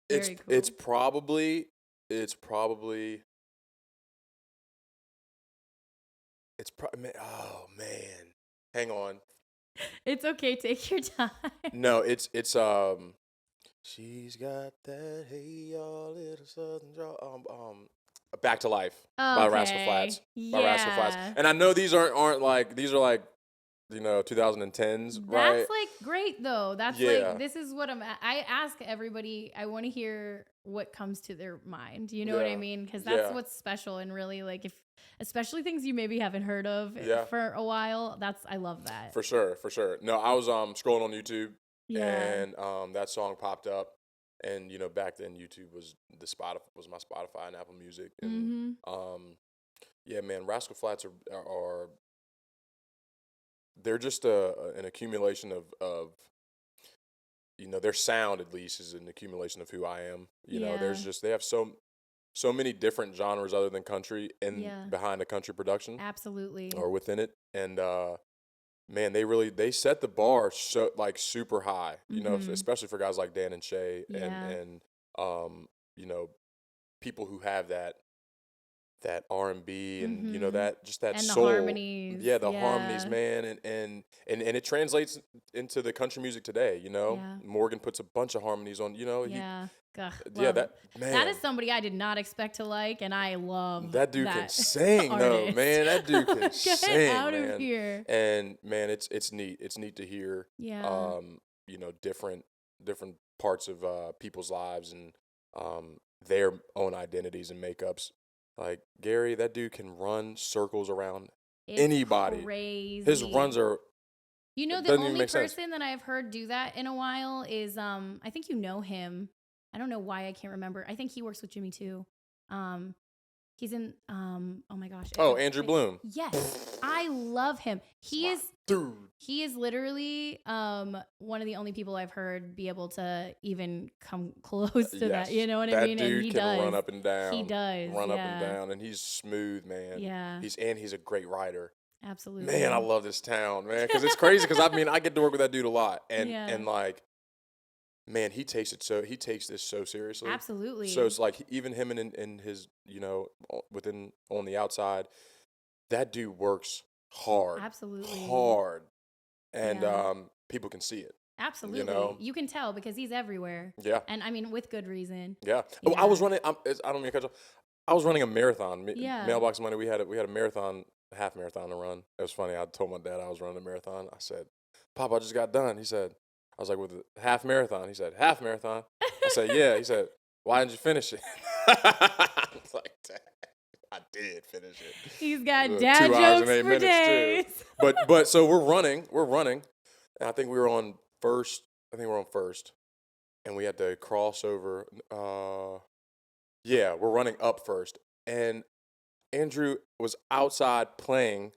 Very cool. It's probably oh man. Hang on. It's okay, take your time. No, it's she's got that hey y'all little southern draw Back to Life by Rascal Flatts. By Rascal Flatts. And I know these aren't like, these are like, you know, 2010s, right? That's like great though. That's like, this is what I ask everybody, I want to hear what comes to their mind. You know what I mean? Because that's what's special, and really like especially things you maybe haven't heard of for a while. I love that. For sure. No, I was scrolling on YouTube and that song popped up, and you know, back then YouTube was my Spotify and Apple Music, and yeah, man, Rascal Flatts are they're just an accumulation of you know, their sound at least is an accumulation of who I am. You know, they have so many different genres other than country behind a country production. Absolutely. Or within it. And man, they set the bar so like super high, you know, especially for guys like Dan and Shay and you know, people who have that R&B and you know, that just that and soul. The harmonies. Yeah, the harmonies, man, and it translates into the country music today, you know. Morgan puts a bunch of harmonies on, you know. That is somebody I did not expect to like, and I love that dude can sing though, man. That dude can Get sing, out man. Of here. And man, it's neat. It's neat to hear you know, different parts of people's lives and their own identities and makeups. Like Gary, that dude can run circles around anybody. Crazy. His runs are. You know, the only person that I've heard do that in a while is I think you know him. I don't know why I can't remember. I think he works with Jimmy too. He's in oh my gosh. Andrew Bloom. Yes. I love him. He is literally one of the only people I've heard be able to even come close to that. You know what I mean? That dude and he can does. run up and down. He does. Run up and down, and he's smooth, man. Yeah. He's a great writer. Absolutely. Man, I love this town, man, because it's crazy. Because I mean, I get to work with that dude a lot, and like, man, he takes this so seriously. Absolutely. So it's like even him and his, you know, on the outside, that dude works hard. Absolutely. Hard. And people can see it. Absolutely. You know? You can tell because he's everywhere. Yeah. And I mean, with good reason. Yeah. Oh, I was running, I don't mean to cut you off. I was running a marathon. Mailbox Monday, we had a marathon, half marathon to run. It was funny. I told my dad I was running a marathon. I said, Pop, I just got done. He said, I was like, with a half marathon. He said, half marathon. I said, yeah. He said, why didn't you finish it? I was like, dang, I did finish it. He's got dad 2 hours and jokes 8 for minutes days. too. But so we're running, and I think we were on first. And we had to cross over. Yeah, we're running up first, and Andrew was outside playing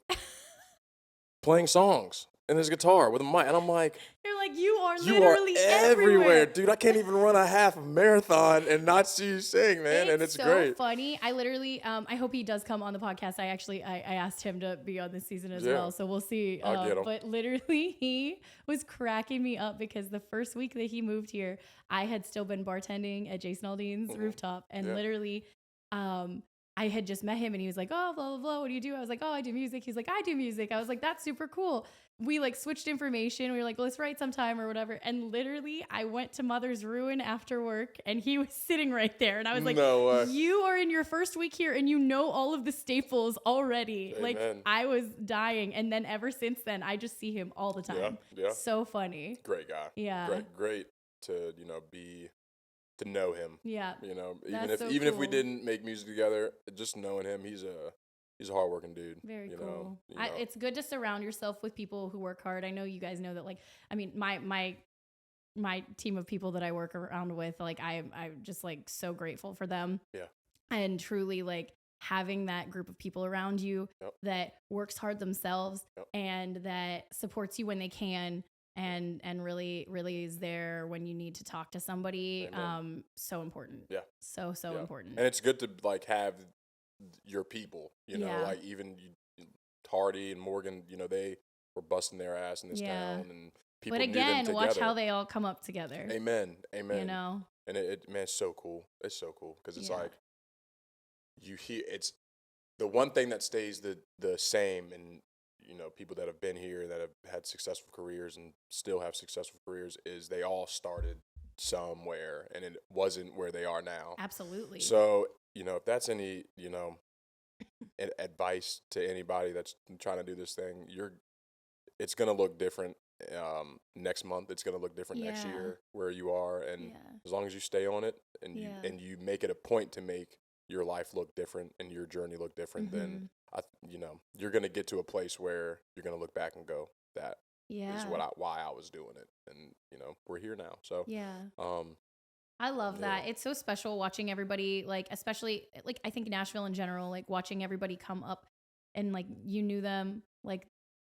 songs in his guitar with a mic, and I'm like, You're like, you are "You literally are everywhere, dude! I can't even run a half marathon and not see you sing, man." And it's so great. Funny. I literally, I hope he does come on the podcast. I asked him to be on this season as well, so we'll see. I'll get him. But literally, he was cracking me up because the first week that he moved here, I had still been bartending at Jason Aldean's rooftop, and literally, I had just met him, and he was like, "Oh, blah blah blah. What do you do?" I was like, "Oh, I do music." He's like, "I do music." I was like, "That's super cool." We like switched information. We were like, let's write sometime or whatever. And literally, I went to Mother's Ruin after work, and he was sitting right there. And I was like, No way. You are in your first week here, and you know all of the staples already. Amen. Like, I was dying. And then ever since then, I just see him all the time. Yeah. So funny. Great guy. Yeah. Great to to know him. Yeah. Even if we didn't make music together, just knowing him, he's a hardworking dude. Very cool. It's good to surround yourself with people who work hard. I know you guys know that. Like, I mean, my team of people that I work around with, like, I'm just like so grateful for them. Yeah. And truly, like, having that group of people around you that works hard themselves and that supports you when they can. And really, really is there when you need to talk to somebody. So important. Yeah. So important. And it's good to like have your people, like even Hardy and Morgan, they were busting their ass in this town, and people. But again, watch how they all come up together. Amen. And man, it's so cool. It's so cool because it's like you hear it's the one thing that stays the same, and people that have been here that have had successful careers and still have successful careers is they all started somewhere, and it wasn't where they are now. Absolutely. So if that's any, advice to anybody that's trying to do this thing, it's going to look different next month. It's going to look different next year where you are. And as long as you stay on it and you make it a point to make your life look different and your journey look different, then, you're going to get to a place where you're going to look back and go, that is why I was doing it. And, we're here now. So, I love that. It's so special watching everybody, like, especially, like, I think Nashville in general, like, watching everybody come up and, like, you knew them, like,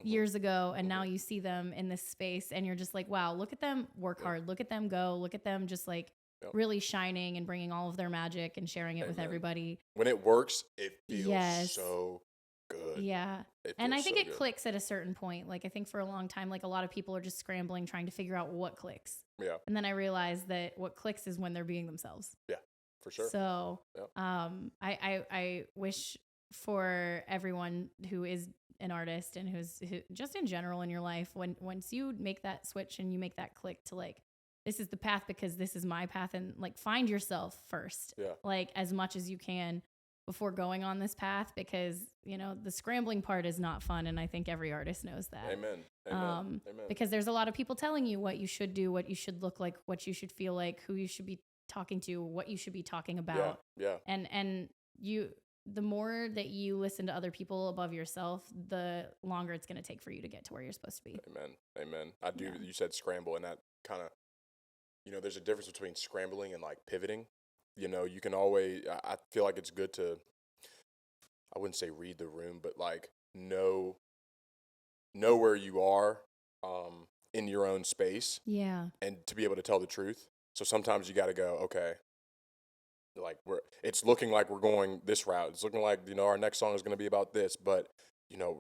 years ago, and now you see them in this space, and you're just like, wow, look at them work hard. Look at them go. Look at them just, like, really shining and bringing all of their magic and sharing it with everybody. When it works, it feels so good. Yeah. And I think it clicks at a certain point. Like, I think for a long time, like, a lot of people are just scrambling, trying to figure out what clicks. Yeah. And then I realized that what clicks is when they're being themselves. Yeah, for sure. So, I wish for everyone who is an artist and who just in general in your life, once you make that switch and you make that click to, like, this is the path because this is my path, and, like, find yourself first, like, as much as you can before going on this path, because the scrambling part is not fun, and I think every artist knows that. Amen. Because there's a lot of people telling you what you should do, what you should look like, what you should feel like, who you should be talking to, what you should be talking about. And the more that you listen to other people above yourself, the longer it's going to take for you to get to where you're supposed to be. Amen. I do. You said scramble, and that kind of, there's a difference between scrambling and, like, pivoting. You can always, I feel like it's good to, I wouldn't say read the room, but, like, know where you are in your own space. Yeah. And to be able to tell the truth. So sometimes you got to go, okay, like, it's looking like we're going this route. It's looking like, our next song is going to be about this, but,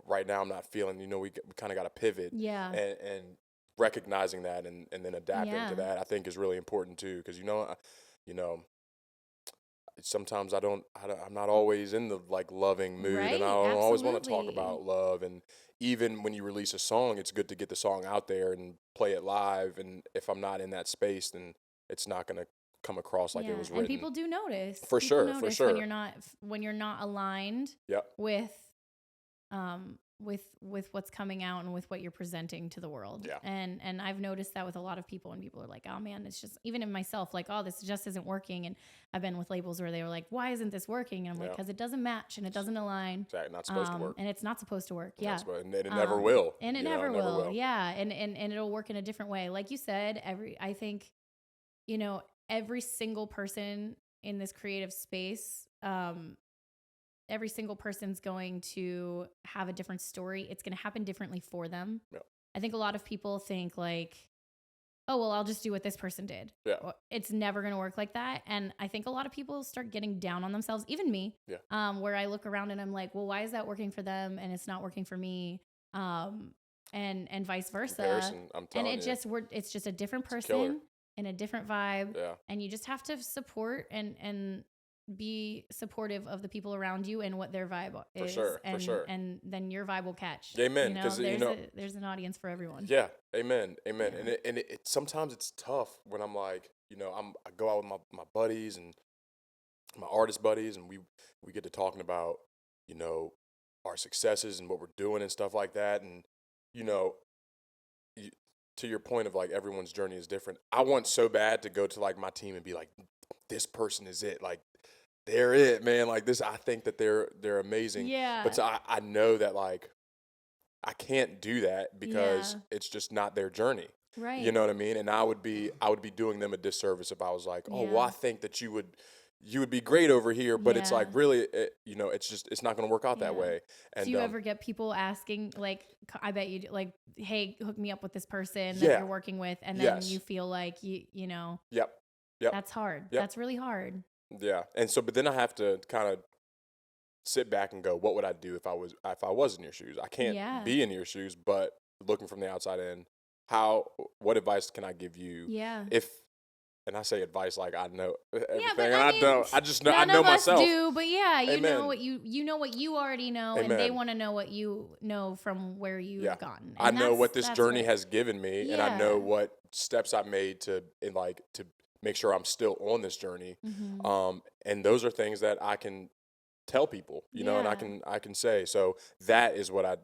right now I'm not feeling, we kind of got to pivot. Yeah. And recognizing that and then adapting to that, I think, is really important too. Because, sometimes I'm not always in the, like, loving mood, and I don't always want to talk about love. And even when you release a song, it's good to get the song out there and play it live. And if I'm not in that space, then it's not going to come across like it was written. And people do notice. For sure. When you're not aligned with with what's coming out and with what you're presenting to the world. Yeah. And I've noticed that with a lot of people, and people are like, oh man, it's just, even in myself, like, oh, this just isn't working. And I've been with labels where they were like, why isn't this working? And I'm like, because it doesn't match and it doesn't align. Exactly. Not supposed to work. And it's not supposed to work. Yeah. And it never will. And it never will. Yeah. And it'll work in a different way. Like you said, I think, every single person in this creative space, every single person's going to have a different story. It's going to happen differently for them. Yeah. I think a lot of people think like, oh, well, I'll just do what this person did. Yeah. It's never going to work like that. And I think a lot of people start getting down on themselves, even me, where I look around and I'm like, well, why is that working for them and it's not working for me? And vice versa. I'm telling you. It's just a different person and a different vibe. Yeah. And you just have to support and be supportive of the people around you and what their vibe is. For sure. And then your vibe will catch. Amen. Because there's an audience for everyone. Yeah. Amen. Yeah. And it sometimes it's tough when I'm like, I go out with my buddies and my artist buddies, and we get to talking about, our successes and what we're doing and stuff like that. And, to your point of like everyone's journey is different. I want so bad to go to like my team and be like, this person is it. Like, they're it, man. Like this, I think that they're amazing. Yeah. But I know that like I can't do that because it's just not their journey. Right. You know what I mean? And I would be doing them a disservice if I was like, oh, well, I think that you would be great over here, but it's like really, it's not going to work out that way. And do you ever get people asking, like, I bet you like, hey, hook me up with this person that you're working with, and then you feel like you know, Yep. That's hard. Yep. That's really hard. Yeah. And so, but then I have to kind of sit back and go, what would I do if I was in your shoes? I can't be in your shoes, but looking from the outside in, what advice can I give you? Yeah. And I say advice like I know everything, but and I don't. I just know. I know none of myself. us do, but you Amen. know what you already know, Amen. and they want to know what you know from where you've gotten. And I know what this journey has given me, and I know Yeah. what steps I made to make sure I'm still on this journey. Mm-hmm. And those are things that I can tell people, and I can say. So that is what I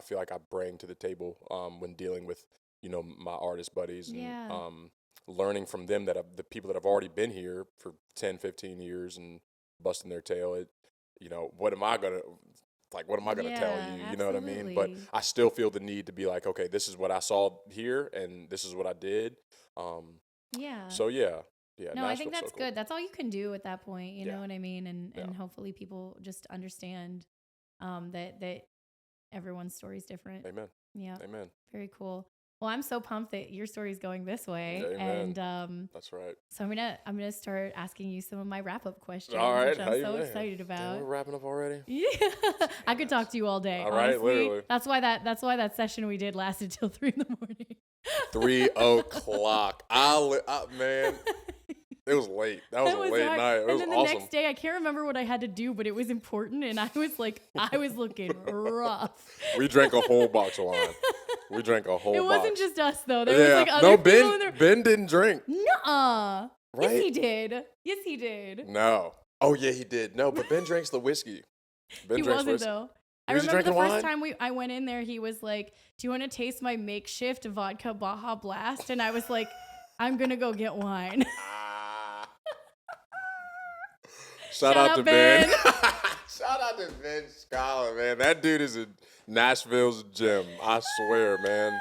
feel like I bring to the table when dealing with my artist buddies and learning from them, the people that have already been here for 10, 15 years and busting their tail. What am I gonna tell you? You know what I mean? But I still feel the need to be like, okay, this is what I saw here, and this is what I did. So no, I think that's good. That's all you can do at that point. You know what I mean? And hopefully people just understand that everyone's story is different. Amen. Yeah. Amen. Very cool. Well, I'm so pumped that your story's going this way. Amen. And that's right. So I'm gonna start asking you some of my wrap-up questions, all right. which I'm so excited about. Damn, we're wrapping up already? Yeah. I could talk to you all day. All right, honestly. literally. That's why that session we did lasted till 3 a.m. 3 o'clock. Man, it was late. That was a late hard. night. It was and then awesome. The next day, I can't remember what I had to do, but it was important, and I was looking rough. We drank a whole box of wine. We drank a whole box. It wasn't just us, though. There was other people in there. Ben didn't drink. Nuh-uh. Right? Yes, he did. No. Oh, yeah, he did. No, but Ben drinks the whiskey. He wasn't, though. I remember the first time I went in there, he was like, do you want to taste my makeshift vodka Baja Blast? And I was like, I'm going to go get wine. Shout out to Ben. Shout out to Ben Scholar, man. That dude is in Nashville's gym. I swear, man.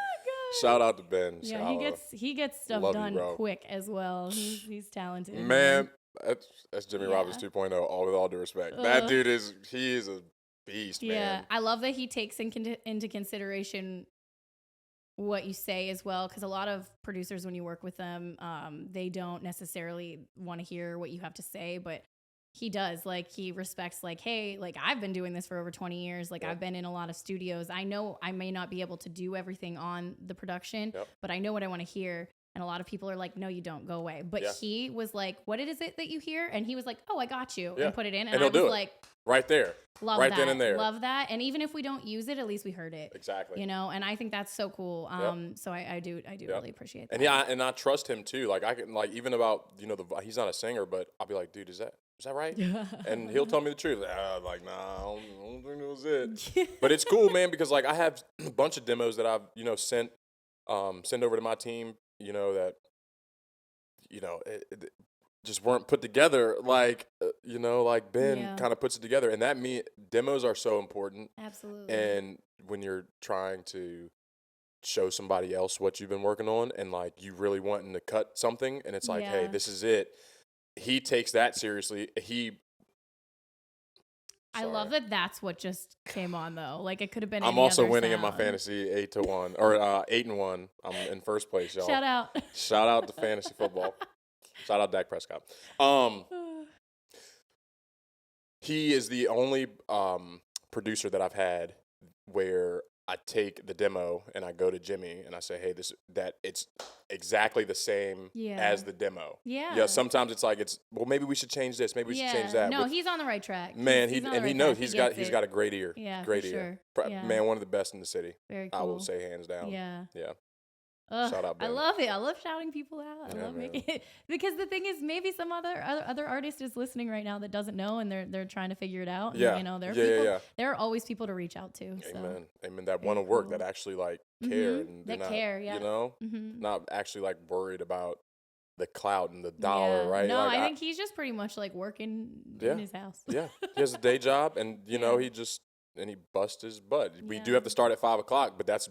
Shout out to Ben. Yeah, Scholar. he gets stuff done quick as well. He's talented. Man, that's Jimmy Robbins 2.0. With all due respect, that dude is a beast. Yeah, man. I love that he takes into consideration what you say as well, because a lot of producers, when you work with them, they don't necessarily want to hear what you have to say, but he does. Like, he respects, like, hey, like, I've been doing this for over 20 years. Like, I've been in a lot of studios. I know I may not be able to do everything on the production, but I know what I want to hear. And a lot of people are like, no, you don't, go away. But he was like, what is it that you hear? And he was like, oh, I got you, and put it in. And I was like, right there. Love right that. Then and there. Love that. And even if we don't use it, at least we heard it. Exactly. And I think that's so cool. So I do really appreciate that. And and I trust him too. Like, I can, like, even about, he's not a singer, but I'll be like, dude, is that is that right? And he'll tell me the truth. I'm like, nah, I don't think that was it. But it's cool, man, because like I have a bunch of demos that I've, send over to my team, that, it just weren't put together like, like Ben kind of puts it together. And demos are so important. Absolutely. And when you're trying to show somebody else what you've been working on and like you really wanting to cut something and it's like, hey, this is it. He takes that seriously. I love that that's what just came on though. Like it could have been I'm any also other winning sound. in my fantasy 8-1 or 8-1. I'm in first place, y'all. Shout out. Shout out to fantasy football. Shout out Dak Prescott. He is the only producer that I've had where I take the demo and I go to Jimmy and I say, hey, it's exactly the same as the demo. Yeah. Sometimes it's like maybe we should change this. Maybe we should change that. No, he's on the right track. Man, he knows he's got a great ear. Yeah, great ear. Sure. Man, one of the best in the city. Very cool. I will say hands down. Yeah. Yeah. Shout out, Ben. I love it. I love shouting people out. I love making it because the thing is, maybe some other artist is listening right now that doesn't know, and they're trying to figure it out. Yeah, and, there are always people to reach out to. Amen. Amen. That want to work, that actually like care, and that care. Yeah. Not actually like worried about the clout and the dollar, right? No, like, I think he's just pretty much like working in his house. Yeah, he has a day job, and he busts his butt. We do have to start at 5:00, but that's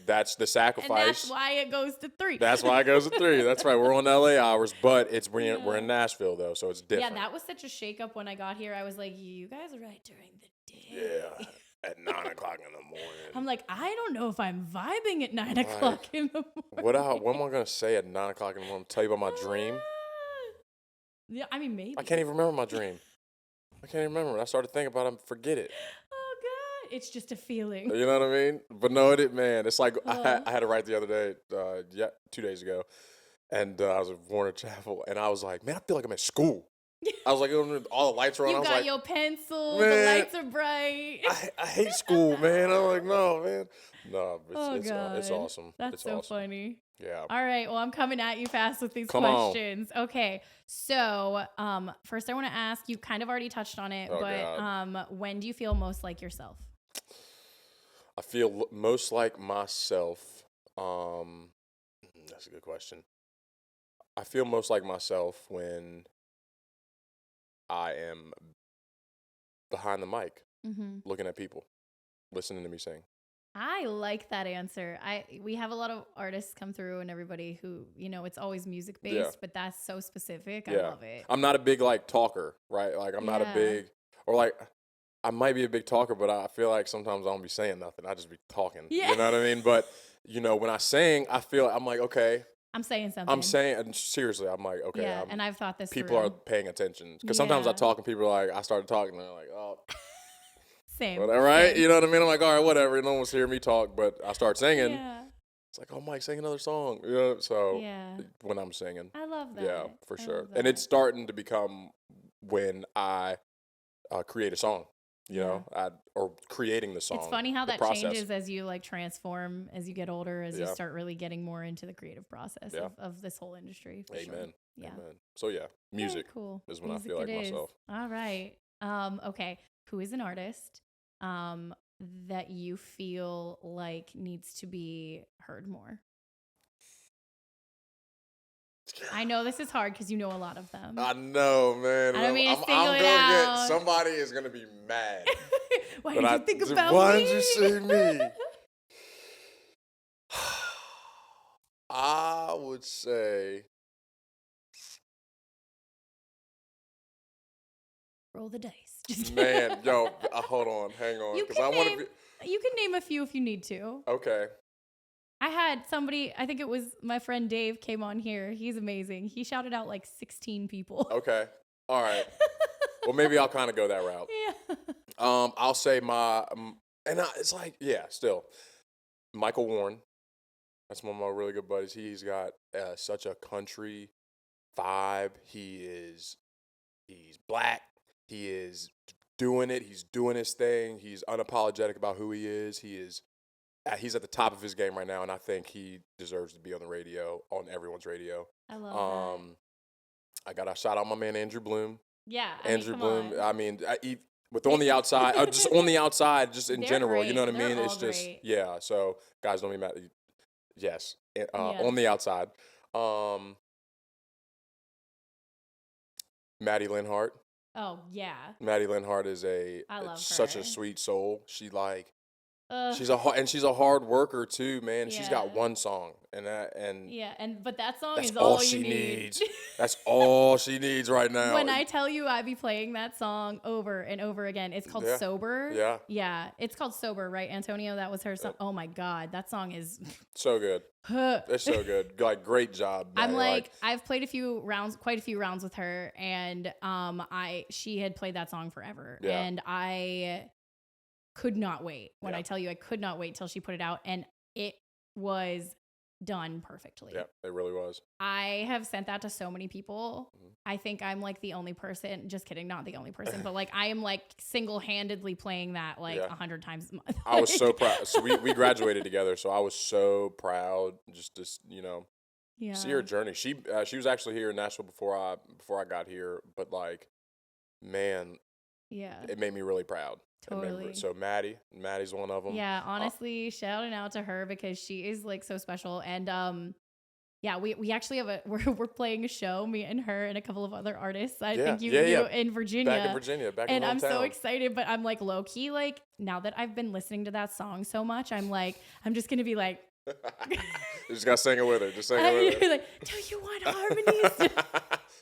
that's the sacrifice. And that's why it goes to 3. That's why it goes to 3. That's right. We're on LA hours, but we're in Nashville though, so it's different. Yeah, that was such a shakeup when I got here. I was like, you guys are right during the day. Yeah, at 9:00 in the morning. I'm like, I don't know if I'm vibing at 9:00 in the morning. What am I gonna say at 9:00 in the morning? Tell you about my dream? Yeah, I mean maybe. I can't even remember my dream. I can't even remember it. I started thinking about it. Forget it. It's just a feeling. You know what I mean? But no, man. It's like I had it right the other day, 2 days ago. And I was at Warner Chapel, and I was like, man, I feel like I'm at school. I was like, all the lights are on. You I was got like, your pencil. Man, the lights are bright. I hate school, man. I'm like, no, man. No, it's awesome. That's so awesome. funny. Yeah. All right. Well, I'm coming at you fast with these questions. Okay. So, first I want to ask, you kind of already touched on it, but when do you feel most like yourself? I feel most like myself. That's a good question. I feel most like myself when I am behind the mic, looking at people, listening to me sing. I like that answer. We have a lot of artists come through and everybody who, it's always music based, but that's so specific. I love it. I'm not a big talker, right? Like I'm not a big, or I might be a big talker, but I feel like sometimes I don't be saying nothing. I just be talking. Yeah. You know what I mean? But, when I sing, I'm like, okay. I'm saying something. I'm saying, and seriously, I'm like, okay. Yeah, and I've thought this people are paying attention. Because sometimes I talk and people are like, I started talking and they're like, oh. Same. Whatever, right? Same. You know what I mean? I'm like, all right, whatever. No one's hearing me talk, but I start singing. Yeah. It's like, oh, Mike, sing another song. So when I'm singing. I love that. Yeah, for sure. And it's starting to become when I create a song. Or creating the song. It's funny how that changes as you transform, as you get older, as you start really getting more into the creative process of this whole industry. For Amen. Sure. Yeah. Amen. So music is when I feel like myself. All right. Okay. Who is an artist that you feel like needs to be heard more? I know this is hard because you know a lot of them. I know, man. I don't mean to single I'm it gonna out. Somebody is gonna be mad. Why did you think about me? Why did you say me? I would say. Roll the dice. Man, hold on, hang on, because I want to be. You can name a few if you need to. Okay. I had somebody, I think it was my friend Dave came on here. He's amazing. He shouted out 16 people. Okay. All right. Well, maybe I'll kind of go that route. Yeah. I'll say it's still. Michael Warren. That's one of my really good buddies. He's got such a country vibe. He's black. He is doing it. He's doing his thing. He's unapologetic about who he is. He's at the top of his game right now, and I think he deserves to be on the radio, on everyone's radio. I love that. I got to shout out my man Andrew Bloom. Yeah, I mean, Andrew come Bloom. on. I mean, with on the outside, just on the outside, just in They're general. You know great. what I They're mean? all It's just great. yeah. So guys, don't be mad. Yes, Yes. on the outside. Um, Maddie Linhart. Oh, yeah. Maddie Linhart is I love such a her. sweet soul. Ugh. She's a hard worker too, man. She's got Yeah. one song, and Yeah, but that song that's is all all you she need. needs. That's all she needs right now. When I tell you I be playing that song over and over again, it's called Yeah. Sober. Yeah. Yeah, it's called Sober, right, Antonio? That was her song. Oh my God, that song is. So good. It's so good. Like great job. I'm Maddie. like, I've played quite a few rounds with her, and she had played that song forever, Yeah. and I could not wait. When Yeah. I tell you, I could not wait till she put it out, and it was done perfectly. Yeah, it really was. I have sent that to so many people. Mhm. I think I'm like the only person, just kidding, not the only person, but like I am like single-handedly playing that like 100 times a month. I was so proud. So we graduated together, so I was so proud just to Yeah. see her journey. She was actually here in Nashville before I got here, but like, man, Yeah. it made me really proud. Totally. So Maddie's one of them. Yeah, honestly, shouting out to her because she is like so special. And yeah, we actually have we're playing a show, me and her and a couple of other artists. I think you in Virginia. Back in Virginia, and in I'm so hometown. excited, but I'm like low key, like now that I've been listening to that song so much, I'm just gonna be like You just gotta sing it with her. Just sing it with her. like, do you want harmonies?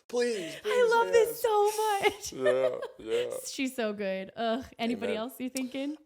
Please, I love this yes. so much. Yeah. She's so good. Ugh. Anybody Amen. else you thinking?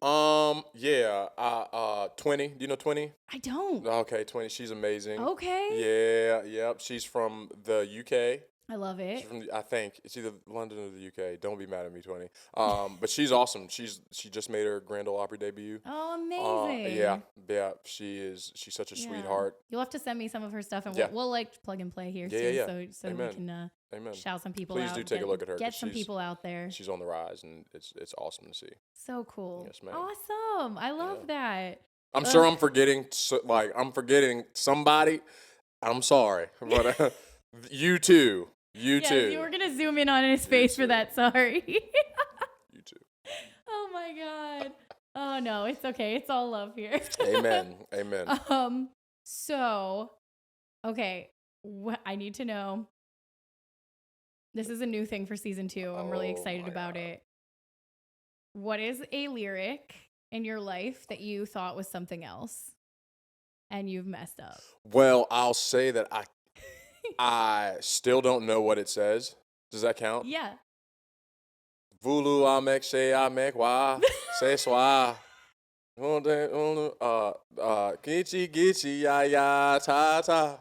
Yeah. 20. Do you know 20? I don't. Okay, 20. She's amazing. Okay. Yeah. Yep. She's from the UK. I love She's it. from I think it's either London or the UK. Don't be mad at me, 20. But she's awesome. She just made her Grand Ole Opry debut. Oh, amazing. Yeah. She's such a Yeah. sweetheart. You'll have to send me some of her stuff, and Yeah. we'll like plug and play here Yeah, too, so Amen. we can Amen. shout some people Please out. do take a look at her, Get 'cause some she's- people out there. She's on the rise, and it's awesome to see. So cool. Yes, ma'am. Awesome. I love that. I'm sure I'm forgetting somebody. I'm sorry, but you too. You Yes, too. you were gonna zoom in on his face for too. that. Sorry. You too. Oh my God. Oh no, it's okay. It's all love here. Amen. Amen. So, okay, I need to know. This is a new thing for season 2. I'm really Oh excited my about God. it. What is a lyric in your life that you thought was something else and you've messed up? Well, I'll say that I still don't know what it says. Does that count? Yeah. Vulu amek she amek wa se swa. Gichi gichi ya ya ta ta.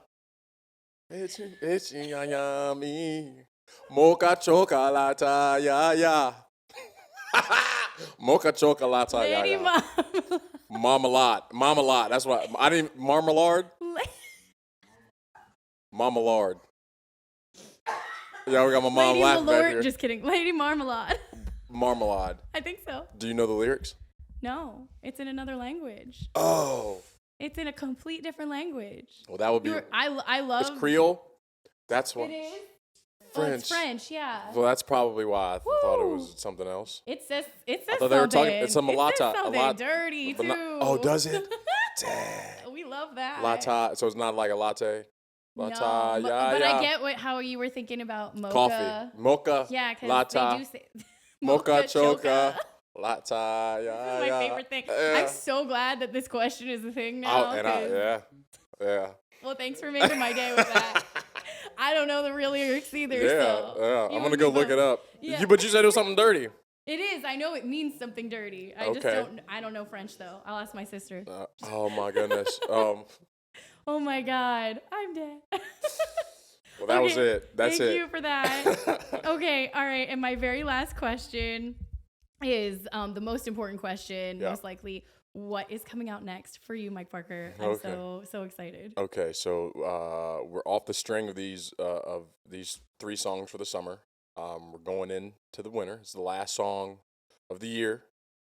Ichi ya ya mi. Mocha chocolata ya ya. Mocha chocolata ya Lady ya. Mom. Marmalade. That's what I didn't. Marmalade. Marmalade. Yeah, we got my mom Lady laughing back Malort. here. Just kidding. Lady Marmalade. Marmalade. I think so. Do you know the lyrics? No, it's in another language. Oh. It's in a complete different language. Well, that would be. I love. It's Creole. That's It what. is. French. Oh, it's French, yeah. Well, that's probably why I thought it Woo. was something else. It says I thought they were talking. something. It's a It says mulata. something dirty but too. not- oh, does it? Dang. We love that. Latte. So it's not like a latte. Latte. No, but yeah. I get how you were thinking about mocha. Coffee. Mocha. Yeah, because Latte. they do say Mocha choca. choca. Latte. Yeah. This is my favorite thing. Yeah. I'm so glad that this question is a thing now. Oh, and 'cause- yeah. Well, thanks for making my day with that. I don't know the real lyrics either. Yeah, so yeah. you I'm gonna and go me look both. it up. Yeah. But you said it was something dirty. It is. I know it means something dirty. I just Okay. don't. I don't know French though. I'll ask my sister. Oh my goodness. Oh my God, I'm dead. Well, that was it. That's Thank it. you for that. Okay, all right. And my very last question is the most important question, Yeah. most likely. What is coming out next for you, Mike Parker? I'm Okay. so excited. Okay, so we're off the string of these 3 songs for the summer. We're going into the winter. It's the last song of the year,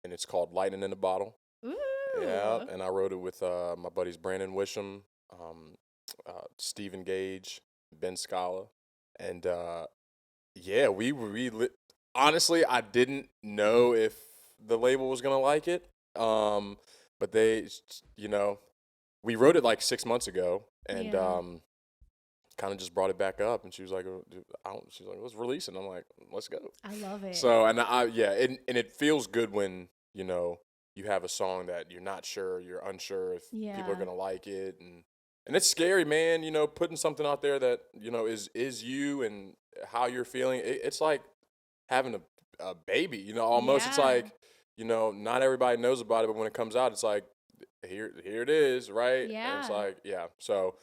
and it's called "Lightning in a Bottle." Ooh. Yeah, and I wrote it with my buddies Brandon Wisham, Stephen Gage, Ben Scala, and Yeah, honestly, I didn't know if the label was gonna like it. But you know, we wrote it like 6 months ago, and Yeah. kind of just brought it back up. And she was like, dude, she's like, let's release it. And I'm like, let's go. I love it. So, yeah, and it feels good when you have a song that you're not sure, you're unsure if people are Yeah. gonna like it, and it's scary, man. Putting something out there that is you and how you're feeling. It's like having a baby, almost. It's Yeah. like, not everybody knows about it, but when it comes out, it's like, here it is, right? And it's Yeah. like, yeah. So,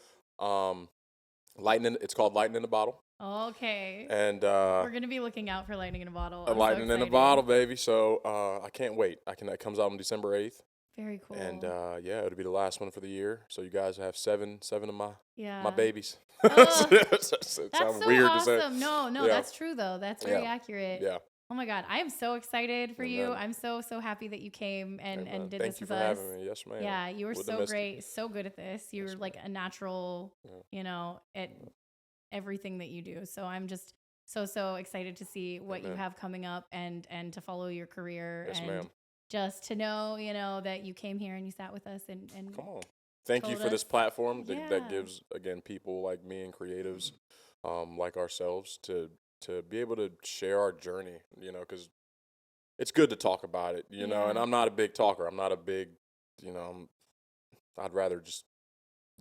it's called Lightning in a Bottle. Okay. And We're going to be looking out for Lightning in a Bottle. a I'm so lightning in a excited. bottle, baby. So I can't wait. It comes out on December 8th. Very cool. And yeah, it'll be the last one for the year. So you guys have seven of my yeah. babies. Oh, It that's sounds so weird awesome. to say. No, Yeah. that's true though. That's very Yeah. accurate. Yeah. Oh my God. I am so excited for you. Amen. I'm so happy that you came and Amen. did Thank this you with for us. having me. Yes, ma'am. Yeah, you were Wouldn't have so missed it. great, so good at this. You're Yes, like a natural, Yeah. at everything that you do. So I'm just so excited to see what you Amen. have coming up and to follow your career Yes, and ma'am. just to know, that you came here and you sat with us and Come on. Thank you told for this us- platform Yeah. that gives, again, people like me and creatives like ourselves to be able to share our journey, because it's good to talk about it, and Yeah. I'm not a big talker. I'm not a big, I'd rather just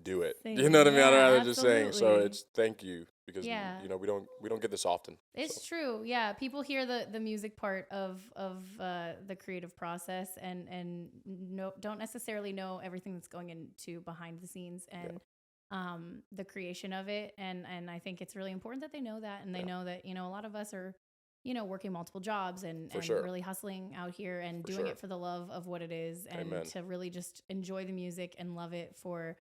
do it. Sing. You know what I mean? I'd Yeah, rather just sing. So absolutely. it's thank you because, Yeah. we don't get this often. It's So, true. Yeah. People hear the music part of the creative process and don't necessarily know everything that's going into behind the scenes and the creation of it. And I think it's really important that they know that and they know that, a lot of us are, working multiple jobs and sure. really hustling out here and For doing sure. it for the love of what it is and Amen. to really just enjoy the music and love it for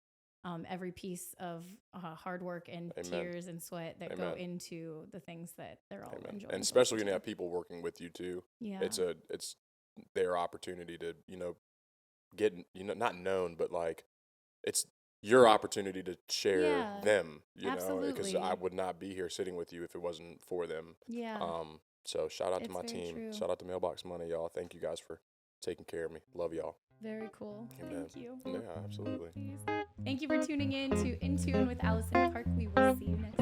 every piece of hard work and Amen. tears and sweat that go Amen. into the things that they're all Amen. enjoying. And so especially much when you too. have people working with you too. Yeah. It's their opportunity to, get, not known, but like it's your opportunity to share Yeah, them, because absolutely. I would not be here sitting with you if it wasn't for them. Yeah. So shout out to It's my very team. true. Shout out to Mailbox Money, y'all. Thank you guys for taking care of me. Love y'all. Very cool. Amen. Thank you. Yeah, absolutely. Please. Thank you for tuning in to In Tune with Allison Park. We will see you next time.